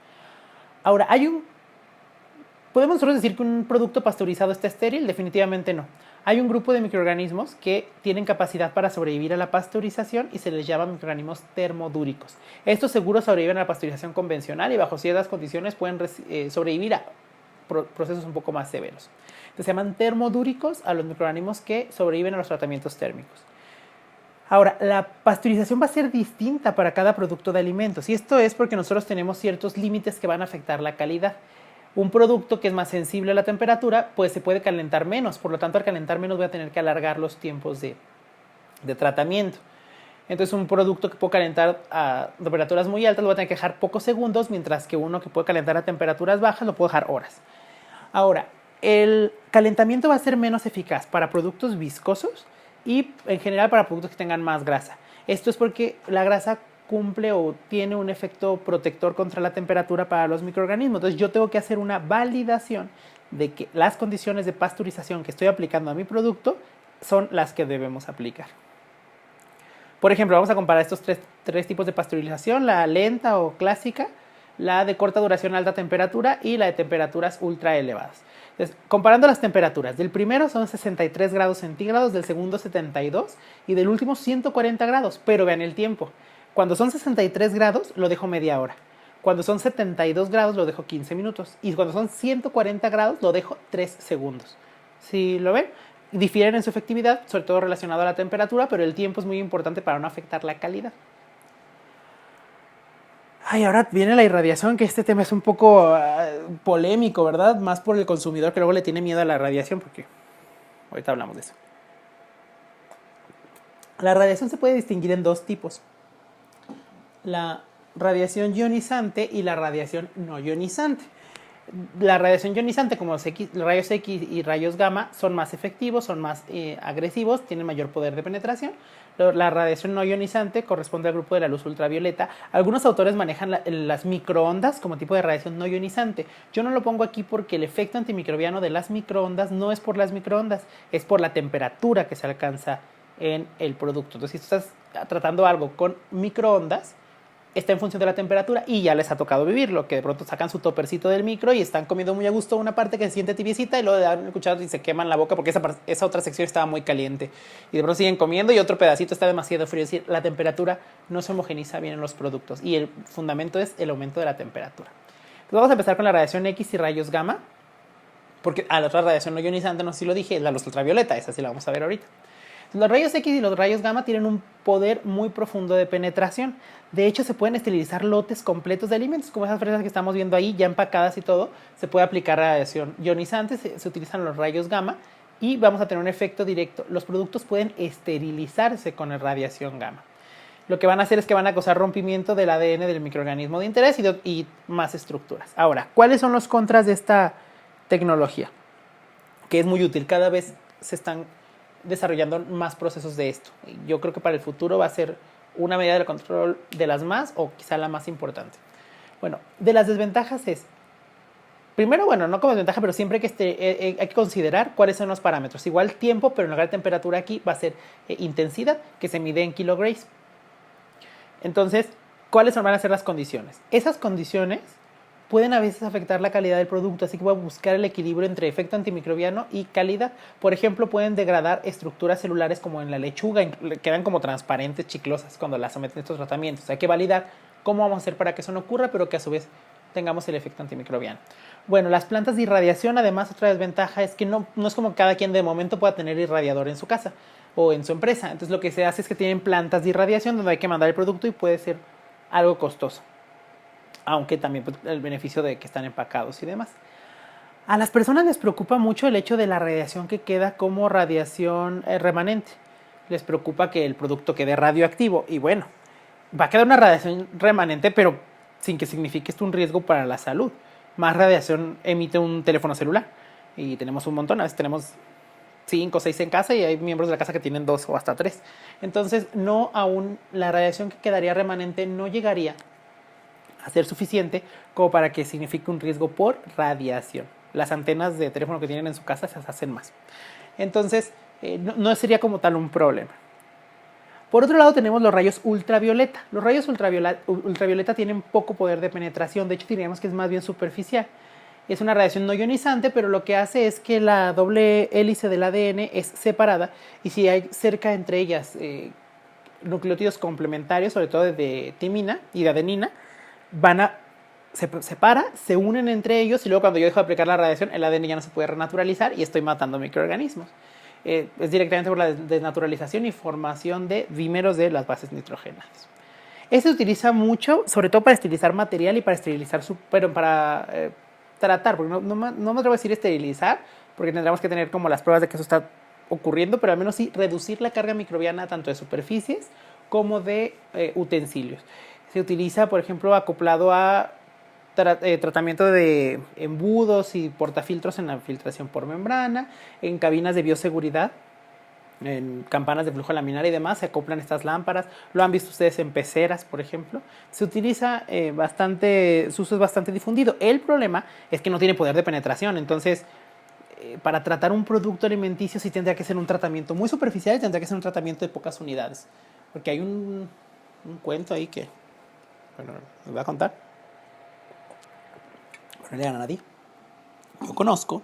Speaker 1: Ahora, ¿podemos nosotros decir que un producto pasteurizado está estéril? Definitivamente no. Hay un grupo de microorganismos que tienen capacidad para sobrevivir a la pasteurización y se les llama microorganismos termodúricos. Estos seguros sobreviven a la pasteurización convencional y bajo ciertas condiciones pueden sobrevivir a procesos un poco más severos. Entonces, se llaman termodúricos a los microorganismos que sobreviven a los tratamientos térmicos. Ahora, la pasteurización va a ser distinta para cada producto de alimentos y esto es porque nosotros tenemos ciertos límites que van a afectar la calidad. Un producto que es más sensible a la temperatura, pues se puede calentar menos, por lo tanto al calentar menos voy a tener que alargar los tiempos de tratamiento. Entonces un producto que puedo calentar a temperaturas muy altas lo voy a tener que dejar pocos segundos, mientras que uno que puede calentar a temperaturas bajas lo puedo dejar horas. Ahora, el calentamiento va a ser menos eficaz para productos viscosos y en general para productos que tengan más grasa. Esto es porque la grasa cumple o tiene un efecto protector contra la temperatura para los microorganismos. Entonces yo tengo que hacer una validación de que las condiciones de pasteurización que estoy aplicando a mi producto son las que debemos aplicar. Por ejemplo, vamos a comparar estos tres tipos de pasteurización, la lenta o clásica, la de corta duración a alta temperatura y la de temperaturas ultra elevadas. Entonces, comparando las temperaturas, del primero son 63 grados centígrados, del segundo 72 y del último 140 grados, pero vean el tiempo. Cuando son 63 grados lo dejo media hora, cuando son 72 grados lo dejo 15 minutos y cuando son 140 grados lo dejo 3 segundos. ¿Sí lo ven? Difieren en su efectividad, sobre todo relacionado a la temperatura, pero el tiempo es muy importante para no afectar la calidad. Ahora viene la irradiación, que este tema es un poco polémico, ¿verdad? Más por el consumidor que luego le tiene miedo a la radiación, porque ahorita hablamos de eso. La radiación se puede distinguir en dos tipos: la radiación ionizante y la radiación no ionizante. La radiación ionizante, como los rayos X y rayos gamma, son más efectivos, son más agresivos, tienen mayor poder de penetración. La radiación no ionizante corresponde al grupo de la luz ultravioleta. Algunos autores manejan las microondas como tipo de radiación no ionizante. Yo no lo pongo aquí porque el efecto antimicrobiano de las microondas no es por las microondas, es por la temperatura que se alcanza en el producto. Entonces, si tú estás tratando algo con microondas, está en función de la temperatura y ya les ha tocado vivirlo, que de pronto sacan su topercito del micro y están comiendo muy a gusto una parte que se siente tibiecita y luego le dan el cucharazo y se queman la boca porque esa otra sección estaba muy caliente. Y de pronto siguen comiendo y otro pedacito está demasiado frío. Es decir, la temperatura no se homogeniza bien en los productos y el fundamento es el aumento de la temperatura. Entonces vamos a empezar con la radiación X y rayos gamma, porque la otra radiación no ionizante, no sé si lo dije, es la luz ultravioleta, esa sí la vamos a ver ahorita. Los rayos X y los rayos gamma tienen un poder muy profundo de penetración. De hecho, se pueden esterilizar lotes completos de alimentos, como esas fresas que estamos viendo ahí, ya empacadas y todo. Se puede aplicar radiación ionizante, se utilizan los rayos gamma y vamos a tener un efecto directo. Los productos pueden esterilizarse con la radiación gamma. lo que van a hacer es que van a causar rompimiento del ADN del microorganismo de interés y más estructuras. Ahora, ¿cuáles son los contras de esta tecnología? Que es muy útil, cada vez se están desarrollando más procesos de esto. Yo creo que para el futuro va a ser una medida de control de las más o quizá la más importante. Bueno, de las desventajas es, primero, bueno, no como desventaja, pero siempre hay que considerar cuáles son los parámetros. Igual tiempo, pero en lugar de temperatura aquí va a ser intensidad, que se mide en kilograms. Entonces, ¿cuáles van a ser las condiciones? Esas condiciones pueden a veces afectar la calidad del producto, así que voy a buscar el equilibrio entre efecto antimicrobiano y calidad. Por ejemplo, pueden degradar estructuras celulares como en la lechuga, quedan como transparentes, chiclosas cuando las someten a estos tratamientos. Hay que validar cómo vamos a hacer para que eso no ocurra, pero que a su vez tengamos el efecto antimicrobiano. Bueno, las plantas de irradiación, además, otra desventaja es que no es como cada quien de momento pueda tener irradiador en su casa o en su empresa. Entonces lo que se hace es que tienen plantas de irradiación donde hay que mandar el producto y puede ser algo costoso. Aunque también pues, el beneficio de que están empacados y demás. A las personas les preocupa mucho el hecho de la radiación que queda como radiación remanente. Les preocupa que el producto quede radioactivo. Y bueno, va a quedar una radiación remanente, pero sin que signifique esto un riesgo para la salud. Más radiación emite un teléfono celular. Y tenemos un montón, a veces tenemos 5 o 6 en casa y hay miembros de la casa que tienen 2 o hasta 3. Entonces, no aún la radiación que quedaría remanente no llegaría a ser suficiente como para que signifique un riesgo por radiación. Las antenas de teléfono que tienen en su casa se hacen más. Entonces, no sería como tal un problema. Por otro lado, tenemos los rayos ultravioleta. Los rayos ultravioleta tienen poco poder de penetración. De hecho, diríamos que es más bien superficial. Es una radiación no ionizante, pero lo que hace es que la doble hélice del ADN es separada y si hay cerca entre ellas nucleótidos complementarios, sobre todo de timina y de adenina, se separa, se unen entre ellos y luego cuando yo dejo de aplicar la radiación, el ADN ya no se puede renaturalizar y estoy matando microorganismos. Es directamente por la desnaturalización y formación de dímeros de las bases nitrogenadas. Este se utiliza mucho, sobre todo para esterilizar material y para esterilizar, tratar, porque no me atrevo a decir esterilizar, porque tendremos que tener como las pruebas de que eso está ocurriendo, pero al menos sí reducir la carga microbiana tanto de superficies como de utensilios. Se utiliza, por ejemplo, acoplado a tratamiento de embudos y portafiltros en la filtración por membrana, en cabinas de bioseguridad, en campanas de flujo laminar y demás, se acoplan estas lámparas. Lo han visto ustedes en peceras, por ejemplo. Se utiliza bastante, su uso es bastante difundido. El problema es que no tiene poder de penetración, entonces para tratar un producto alimenticio sí tendría que ser un tratamiento muy superficial y tendría que ser un tratamiento de pocas unidades. Porque hay un cuento ahí que, bueno, les voy a contar. No le digan a nadie. Yo conozco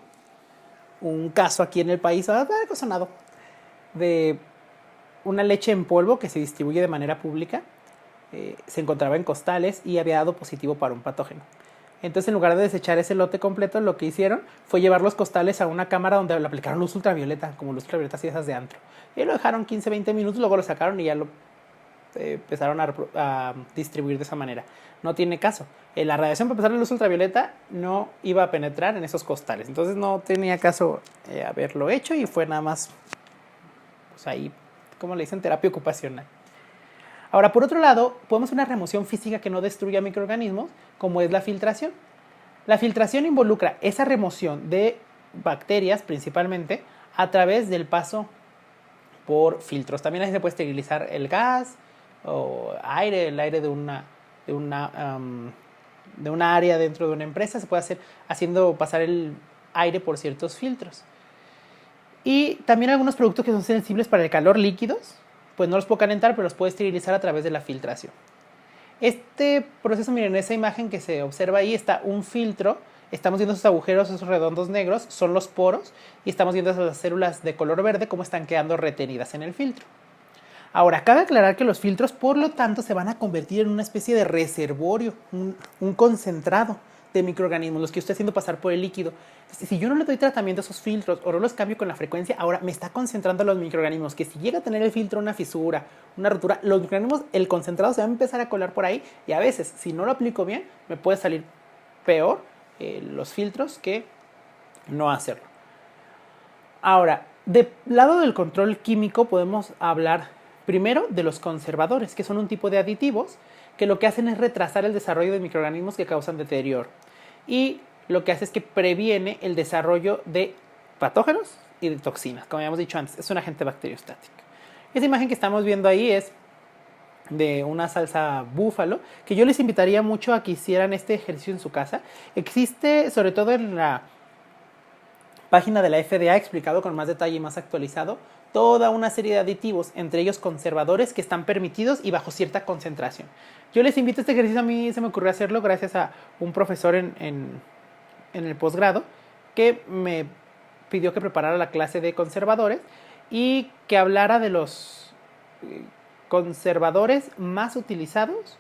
Speaker 1: un caso aquí en el país, algo sonado, de una leche en polvo que se distribuye de manera pública. Se encontraba en costales y había dado positivo para un patógeno. Entonces, en lugar de desechar ese lote completo, lo que hicieron fue llevar los costales a una cámara donde le aplicaron luz ultravioleta, como luz ultravioleta así esas de antro. Y lo dejaron 15-20 minutos, luego lo sacaron y ya lo empezaron a distribuir de esa manera. No tiene caso. La radiación para pasar la luz ultravioleta no iba a penetrar en esos costales. Entonces no tenía caso haberlo hecho y fue nada más, pues ahí, como le dicen, terapia ocupacional. Ahora, por otro lado, podemos hacer una remoción física que no destruya microorganismos, como es la filtración. La filtración involucra esa remoción de bacterias, principalmente, a través del paso por filtros. También ahí se puede esterilizar el gas o el aire de una área dentro de una empresa. Se puede hacer haciendo pasar el aire por ciertos filtros. Y también algunos productos que son sensibles para el calor, líquidos, pues no los puedo calentar, pero los puedo esterilizar a través de la filtración. Este proceso, miren, esa imagen que se observa ahí está un filtro. Estamos viendo esos agujeros, esos redondos negros, son los poros, y estamos viendo esas células de color verde cómo están quedando retenidas en el filtro. Ahora, cabe aclarar que los filtros, por lo tanto, se van a convertir en una especie de reservorio, un concentrado de microorganismos, los que yo estoy haciendo pasar por el líquido. Si yo no le doy tratamiento a esos filtros o no los cambio con la frecuencia, ahora me está concentrando los microorganismos, que si llega a tener el filtro una fisura, una rotura, los microorganismos, el concentrado se va a empezar a colar por ahí y a veces, si no lo aplico bien, me puede salir peor los filtros que no hacerlo. Ahora, del lado del control químico podemos hablar Primero, de los conservadores, que son un tipo de aditivos que lo que hacen es retrasar el desarrollo de microorganismos que causan deterioro. Y lo que hace es que previene el desarrollo de patógenos y de toxinas, como habíamos dicho antes, es un agente bacteriostático. Esa imagen que estamos viendo ahí es de una salsa búfalo, que yo les invitaría mucho a que hicieran este ejercicio en su casa. Existe, sobre todo en la página de la FDA, explicado con más detalle y más actualizado, toda una serie de aditivos, entre ellos conservadores, que están permitidos y bajo cierta concentración. Yo les invito a este ejercicio, a mí se me ocurrió hacerlo gracias a un profesor en el posgrado que me pidió que preparara la clase de conservadores y que hablara de los conservadores más utilizados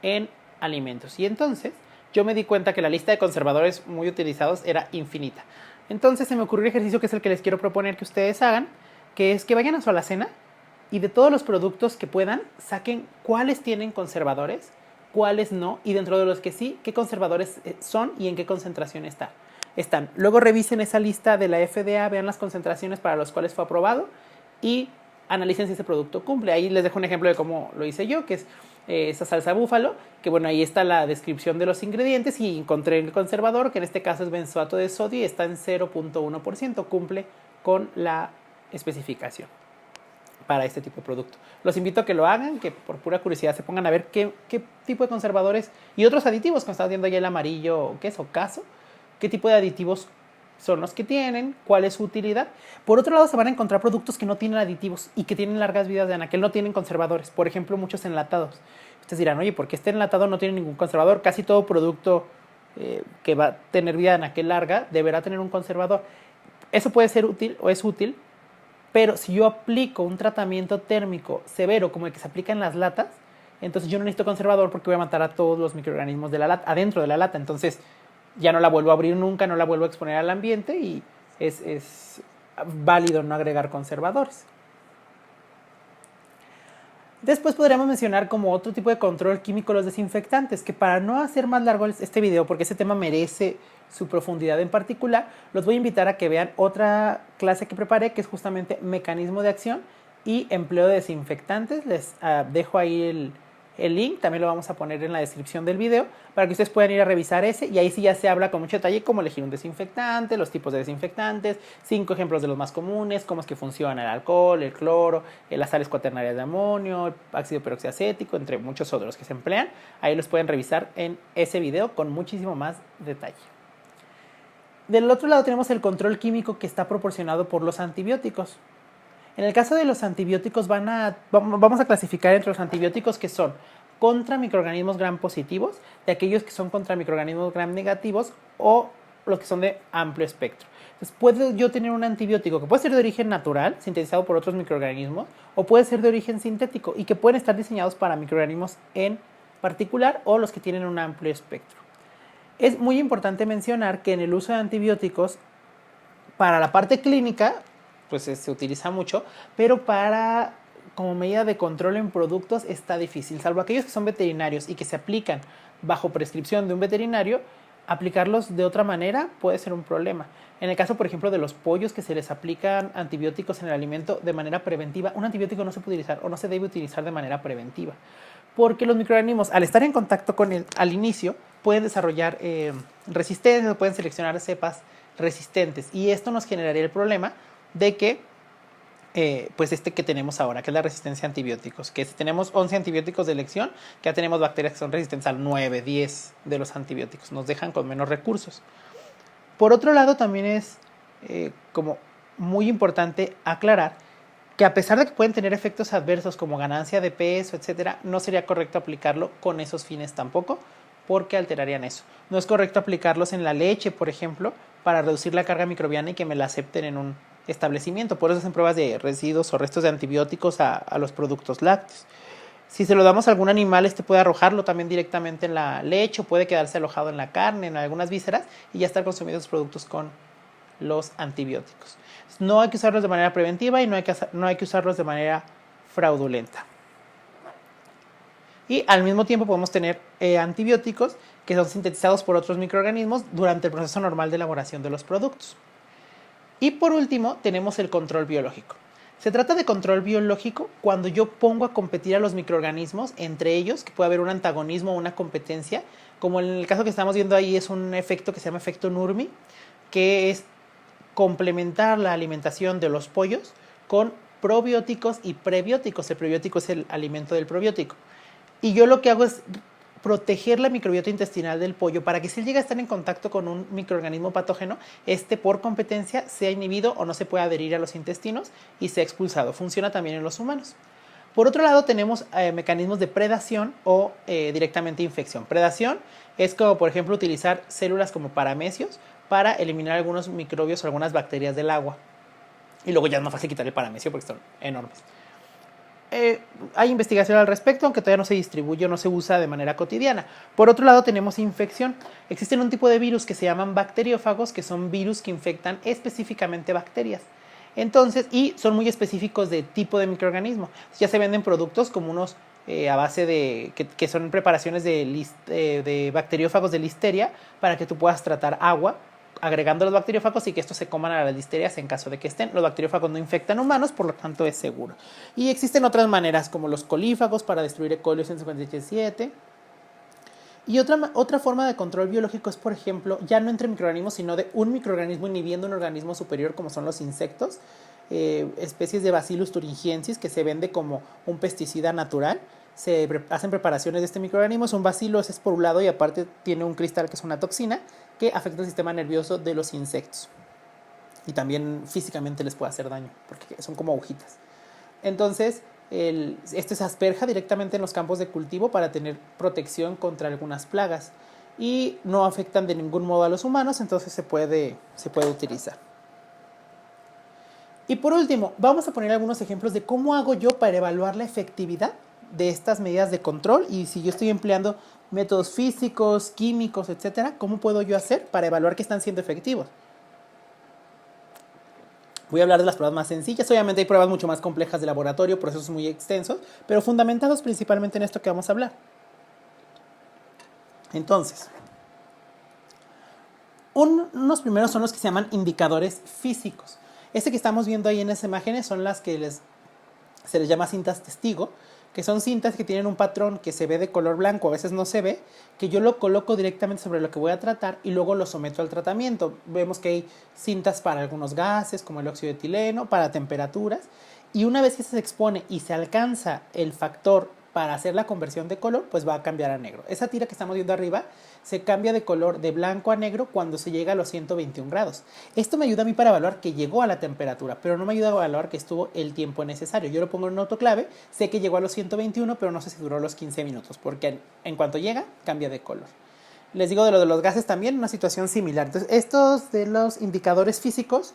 Speaker 1: en alimentos. Y entonces yo me di cuenta que la lista de conservadores muy utilizados era infinita. Entonces se me ocurrió el ejercicio que es el que les quiero proponer que ustedes hagan, que es que vayan a su alacena y de todos los productos que puedan, saquen cuáles tienen conservadores, cuáles no, y dentro de los que sí, qué conservadores son y en qué concentración están. Luego revisen esa lista de la FDA, vean las concentraciones para las cuales fue aprobado y analicen si ese producto cumple. Ahí les dejo un ejemplo de cómo lo hice yo, que es esa salsa búfalo, que bueno, ahí está la descripción de los ingredientes y encontré el conservador, que en este caso es benzoato de sodio y está en 0.1%, cumple con la especificación para este tipo de producto. Los invito a que lo hagan, que por pura curiosidad se pongan a ver qué tipo de conservadores y otros aditivos, como estamos viendo ya el amarillo, ¿qué es? Ocaso, qué tipo de aditivos son los que tienen, cuál es su utilidad. Por otro lado, se van a encontrar productos que no tienen aditivos y que tienen largas vidas de anaquel, no tienen conservadores. Por ejemplo, muchos enlatados. Ustedes dirán, oye, ¿por qué este enlatado no tiene ningún conservador? Casi todo producto que va a tener vida de anaquel larga deberá tener un conservador. Eso puede ser útil o es útil, pero si yo aplico un tratamiento térmico severo como el que se aplica en las latas, entonces yo no necesito conservador porque voy a matar a todos los microorganismos de la lata, adentro de la lata. Entonces ya no la vuelvo a abrir nunca, no la vuelvo a exponer al ambiente y es válido no agregar conservadores. Después podríamos mencionar como otro tipo de control químico los desinfectantes, que para no hacer más largo este video, porque este tema merece su profundidad en particular, los voy a invitar a que vean otra clase que preparé, que es justamente mecanismo de acción y empleo de desinfectantes. Les dejo ahí el link, también lo vamos a poner en la descripción del video para que ustedes puedan ir a revisar ese, y ahí sí ya se habla con mucho detalle cómo elegir un desinfectante, los tipos de desinfectantes, 5 ejemplos de los más comunes, cómo es que funciona el alcohol, el cloro, las sales cuaternarias de amonio, el ácido peroxiacético, entre muchos otros que se emplean. Ahí los pueden revisar en ese video con muchísimo más detalle. Del otro lado tenemos el control químico que está proporcionado por los antibióticos. En el caso de los antibióticos vamos a clasificar entre los antibióticos que son contra microorganismos gram positivos, de aquellos que son contra microorganismos gram negativos o los que son de amplio espectro. Entonces puedo yo tener un antibiótico que puede ser de origen natural, sintetizado por otros microorganismos, o puede ser de origen sintético y que pueden estar diseñados para microorganismos en particular o los que tienen un amplio espectro. Es muy importante mencionar que en el uso de antibióticos, para la parte clínica, pues se utiliza mucho, pero como medida de control en productos está difícil, salvo aquellos que son veterinarios y que se aplican bajo prescripción de un veterinario, aplicarlos de otra manera puede ser un problema. En el caso, por ejemplo, de los pollos que se les aplican antibióticos en el alimento de manera preventiva, un antibiótico no se puede utilizar o no se debe utilizar de manera preventiva, porque los microorganismos, al estar en contacto con él al inicio, pueden desarrollar resistencia, pueden seleccionar cepas resistentes, y esto nos generaría el problema de que pues que tenemos ahora, que es la resistencia a antibióticos, que si tenemos 11 antibióticos de elección, que ya tenemos bacterias que son resistentes al 9, 10 de los antibióticos, nos dejan con menos recursos. Por otro lado, también es como muy importante aclarar que a pesar de que pueden tener efectos adversos como ganancia de peso, etcétera, no sería correcto aplicarlo con esos fines tampoco, porque alterarían eso. No es correcto aplicarlos en la leche, por ejemplo, para reducir la carga microbiana y que me la acepten en un establecimiento. Por eso hacen pruebas de residuos o restos de antibióticos a los productos lácteos. Si se lo damos a algún animal, puede arrojarlo también directamente en la leche o puede quedarse alojado en la carne, en algunas vísceras, y ya estar consumidos productos con los antibióticos. No hay que usarlos de manera preventiva y no hay que usarlos de manera fraudulenta. Y al mismo tiempo podemos tener antibióticos que son sintetizados por otros microorganismos durante el proceso normal de elaboración de los productos. Y por último tenemos el control biológico. Se trata de control biológico cuando yo pongo a competir a los microorganismos entre ellos, que puede haber un antagonismo o una competencia, como en el caso que estamos viendo ahí es un efecto que se llama efecto Nurmi, que es complementar la alimentación de los pollos con probióticos y prebióticos. El prebiótico es el alimento del probiótico. Y yo lo que hago es proteger la microbiota intestinal del pollo para que si él llega a estar en contacto con un microorganismo patógeno, este por competencia sea inhibido o no se pueda adherir a los intestinos y sea expulsado. Funciona también en los humanos. Por otro lado, tenemos mecanismos de predación o directamente infección. Predación es como, por ejemplo, utilizar células como paramecios para eliminar algunos microbios o algunas bacterias del agua. Y luego ya es más fácil quitar el paramecio porque son enormes. Hay investigación al respecto, aunque todavía no se distribuye o no se usa de manera cotidiana. Por otro lado, tenemos infección. Existen un tipo de virus que se llaman bacteriófagos, que son virus que infectan específicamente bacterias. Entonces, y son muy específicos de tipo de microorganismo. Ya se venden productos como unos a base de, que son preparaciones de bacteriófagos de listeria para que tú puedas tratar agua agregando los bacteriófagos y que estos se coman a las listerias en caso de que estén. Los bacteriófagos no infectan humanos, por lo tanto es seguro. Y existen otras maneras como los colífagos para destruir E. coli 157. Y otra forma de control biológico es, por ejemplo, ya no entre microorganismos, sino de un microorganismo inhibiendo un organismo superior, como son los insectos, especies de Bacillus thuringiensis, que se vende como un pesticida natural. Se hacen preparaciones de este microorganismo. Es un bacillus esporulado y aparte tiene un cristal que es una toxina que afecta el sistema nervioso de los insectos. Y también físicamente les puede hacer daño, porque son como agujitas. Entonces, este se asperja directamente en los campos de cultivo para tener protección contra algunas plagas. Y no afectan de ningún modo a los humanos, entonces se puede utilizar. Y por último, vamos a poner algunos ejemplos de cómo hago yo para evaluar la efectividad de estas medidas de control y si yo estoy empleando métodos físicos, químicos, etcétera, ¿cómo puedo yo hacer para evaluar que están siendo efectivos? Voy a hablar de las pruebas más sencillas. Obviamente hay pruebas mucho más complejas de laboratorio, procesos muy extensos, pero fundamentados principalmente en esto que vamos a hablar. Entonces, unos primeros son los que se llaman indicadores físicos. Este que estamos viendo ahí en esas imágenes son las que se les llama cintas testigo, que son cintas que tienen un patrón que se ve de color blanco, a veces no se ve, que yo lo coloco directamente sobre lo que voy a tratar y luego lo someto al tratamiento. Vemos que hay cintas para algunos gases, como el óxido de etileno, para temperaturas, y una vez que se expone y se alcanza el factor para hacer la conversión de color, pues va a cambiar a negro. Esa tira que estamos viendo arriba se cambia de color de blanco a negro cuando se llega a los 121 grados. Esto me ayuda a mí para evaluar que llegó a la temperatura, pero no me ayuda a evaluar que estuvo el tiempo necesario. Yo lo pongo en un autoclave, sé que llegó a los 121, pero no sé si duró los 15 minutos, porque en cuanto llega, cambia de color. Les digo de lo de los gases también, una situación similar. Entonces, estos de los indicadores físicos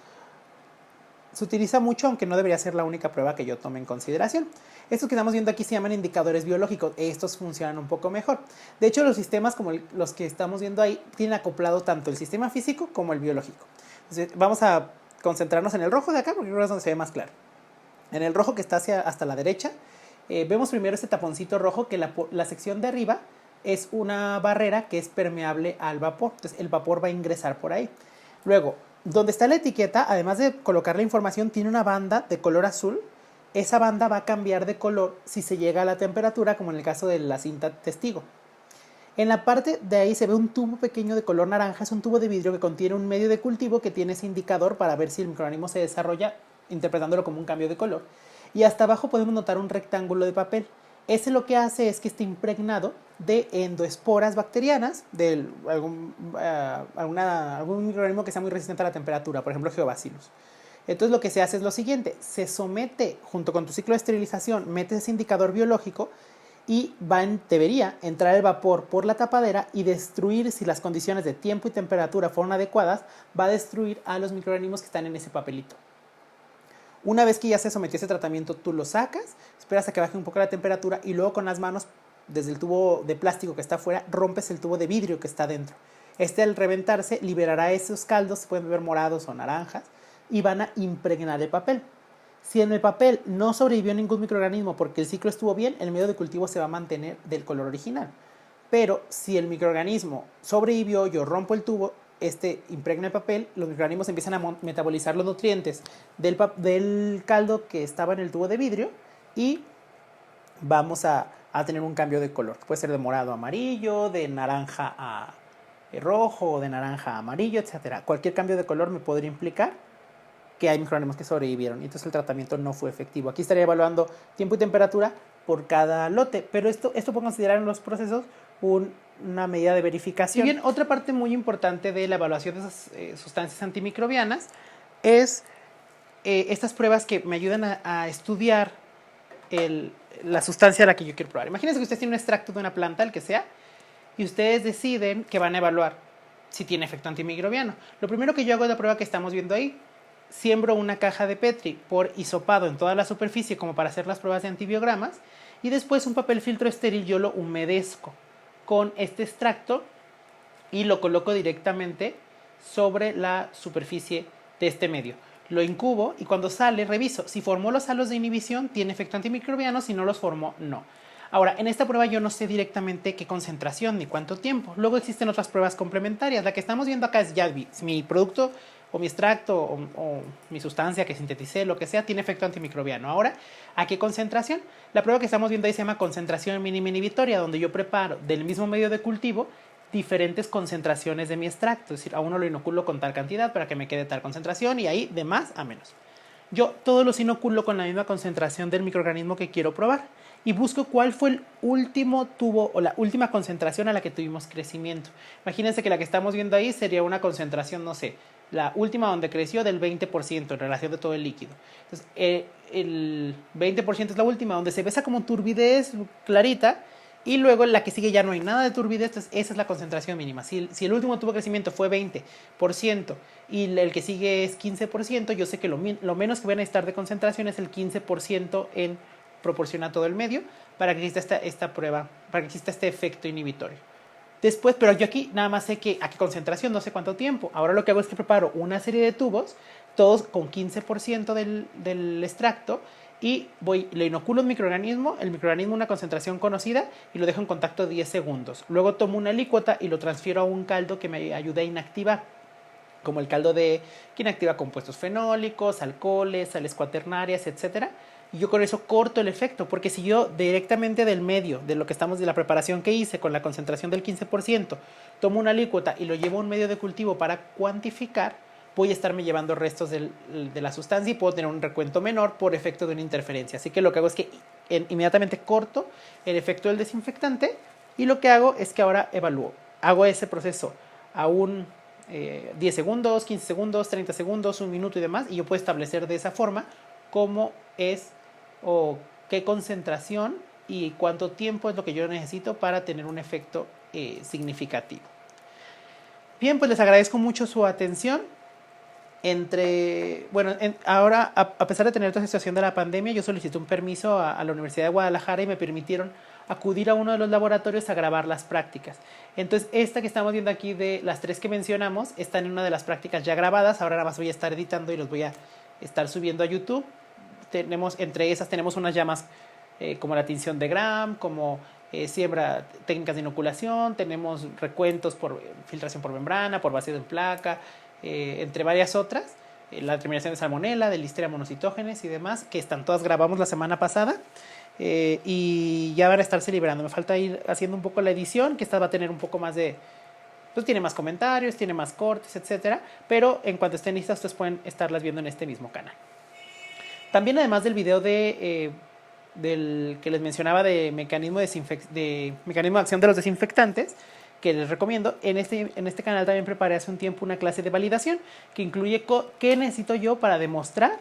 Speaker 1: se utiliza mucho, aunque no debería ser la única prueba que yo tome en consideración. Estos que estamos viendo aquí se llaman indicadores biológicos. Estos funcionan un poco mejor. De hecho, los sistemas como los que estamos viendo ahí tienen acoplado tanto el sistema físico como el biológico. Entonces, vamos a concentrarnos en el rojo de acá porque creo que es donde se ve más claro. En el rojo que está hasta la derecha, vemos primero este taponcito rojo que la sección de arriba es una barrera que es permeable al vapor. Entonces, el vapor va a ingresar por ahí. Luego, donde está la etiqueta, además de colocar la información, tiene una banda de color azul. Esa banda va a cambiar de color si se llega a la temperatura, como en el caso de la cinta testigo. En la parte de ahí se ve un tubo pequeño de color naranja, es un tubo de vidrio que contiene un medio de cultivo que tiene ese indicador para ver si el microorganismo se desarrolla, interpretándolo como un cambio de color. Y hasta abajo podemos notar un rectángulo de papel. Ese lo que hace es que esté impregnado de endoesporas bacterianas, de algún microorganismo que sea muy resistente a la temperatura, por ejemplo Geobacillus. Entonces lo que se hace es lo siguiente, se somete junto con tu ciclo de esterilización, metes ese indicador biológico y debería entrar el vapor por la tapadera y destruir, si las condiciones de tiempo y temperatura fueron adecuadas, va a destruir a los microorganismos que están en ese papelito. Una vez que ya se sometió a ese tratamiento, tú lo sacas, esperas a que baje un poco la temperatura y luego con las manos, desde el tubo de plástico que está afuera, rompes el tubo de vidrio que está dentro. Al reventarse liberará esos caldos, se pueden ver morados o naranjas, y van a impregnar el papel. Si en el papel no sobrevivió ningún microorganismo porque el ciclo estuvo bien, el medio de cultivo se va a mantener del color original. Pero si el microorganismo sobrevivió, yo rompo el tubo, impregna el papel, los microorganismos empiezan a metabolizar los nutrientes del caldo que estaba en el tubo de vidrio y vamos a tener un cambio de color. Puede ser de morado a amarillo, de naranja a rojo, de naranja a amarillo, etc. Cualquier cambio de color me podría implicar que hay microorganismos que sobrevivieron y entonces el tratamiento no fue efectivo. Aquí estaría evaluando tiempo y temperatura por cada lote, pero esto puede considerar en los procesos una medida de verificación. Y bien, otra parte muy importante de la evaluación de esas sustancias antimicrobianas es estas pruebas que me ayudan a estudiar la sustancia a la que yo quiero probar. Imagínense que ustedes tienen un extracto de una planta, el que sea, y ustedes deciden que van a evaluar si tiene efecto antimicrobiano. Lo primero que yo hago es la prueba que estamos viendo ahí. Siembro una caja de Petri por hisopado en toda la superficie como para hacer las pruebas de antibiogramas y después un papel filtro estéril yo lo humedezco con este extracto y lo coloco directamente sobre la superficie de este medio. Lo incubo y cuando sale reviso. Si formó los halos de inhibición tiene efecto antimicrobiano, si no los formó no. Ahora, en esta prueba yo no sé directamente qué concentración ni cuánto tiempo. Luego existen otras pruebas complementarias. La que estamos viendo acá es ya mi producto o mi extracto o mi sustancia que sinteticé, lo que sea, tiene efecto antimicrobiano. Ahora, ¿a qué concentración? La prueba que estamos viendo ahí se llama concentración mínima inhibitoria, donde yo preparo del mismo medio de cultivo diferentes concentraciones de mi extracto. Es decir, a uno lo inoculo con tal cantidad para que me quede tal concentración y ahí de más a menos. Yo todos los inoculo con la misma concentración del microorganismo que quiero probar y busco cuál fue el último tubo o la última concentración a la que tuvimos crecimiento. Imagínense que la que estamos viendo ahí sería una concentración, no sé, la última donde creció del 20% en relación de todo el líquido. Entonces, el 20% es la última, donde se ve esa como turbidez clarita, y luego en la que sigue ya no hay nada de turbidez, entonces esa es la concentración mínima. Si el último tubo de crecimiento fue 20% y el que sigue es 15%, yo sé que lo menos que van a estar de concentración es el 15% en proporción a todo el medio para que exista esta prueba, para que exista este efecto inhibitorio. Después, pero yo aquí nada más sé a qué concentración, no sé cuánto tiempo. Ahora lo que hago es que preparo una serie de tubos, todos con 15% del extracto, y le inoculo el microorganismo una concentración conocida y lo dejo en contacto 10 segundos. Luego tomo una alícuota y lo transfiero a un caldo que me ayude a inactivar, como el caldo que inactiva compuestos fenólicos, alcoholes, sales cuaternarias, etc. Y yo con eso corto el efecto, porque si yo directamente del medio, de la preparación que hice con la concentración del 15%, tomo una alícuota y lo llevo a un medio de cultivo para cuantificar, voy a estarme llevando restos de la sustancia y puedo tener un recuento menor por efecto de una interferencia. Así que lo que hago es que inmediatamente corto el efecto del desinfectante y lo que hago es que ahora evalúo. Hago ese proceso a 10 segundos, 15 segundos, 30 segundos, 1 minuto y demás, y yo puedo establecer de esa forma cómo es o qué concentración y cuánto tiempo es lo que yo necesito para tener un efecto significativo. Bien, pues les agradezco mucho su atención. Ahora, a pesar de tener esta situación de la pandemia, yo solicité un permiso a la Universidad de Guadalajara y me permitieron acudir a uno de los laboratorios a grabar las prácticas. Entonces, esta que estamos viendo aquí de las 3 que mencionamos está en una de las prácticas ya grabadas. Ahora nada más voy a estar editando y los voy a estar subiendo a YouTube. Entre esas tenemos unas llamas como la tinción de Gram, como siembra, técnicas de inoculación, tenemos recuentos por filtración por membrana, por vacío en placa, entre varias otras, la determinación de salmonela, de listeria monocitógenes y demás, que todas grabamos la semana pasada y ya van a estarse liberando. Me falta ir haciendo un poco la edición, que esta va a tener un poco más pues tiene más comentarios, tiene más cortes, etcétera, pero en cuanto estén listas, ustedes pueden estarlas viendo en este mismo canal. También, además del video del que les mencionaba de mecanismo de acción de los desinfectantes, que les recomiendo, en este canal también preparé hace un tiempo una clase de validación que incluye qué necesito yo para demostrar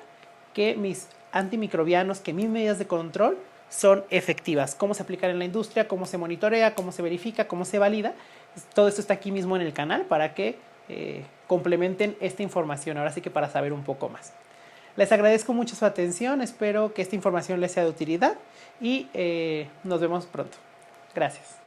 Speaker 1: que mis antimicrobianos, que mis medidas de control son efectivas, cómo se aplican en la industria, cómo se monitorea, cómo se verifica, cómo se valida. Todo esto está aquí mismo en el canal para que complementen esta información, ahora sí que para saber un poco más. Les agradezco mucho su atención, espero que esta información les sea de utilidad y nos vemos pronto. Gracias.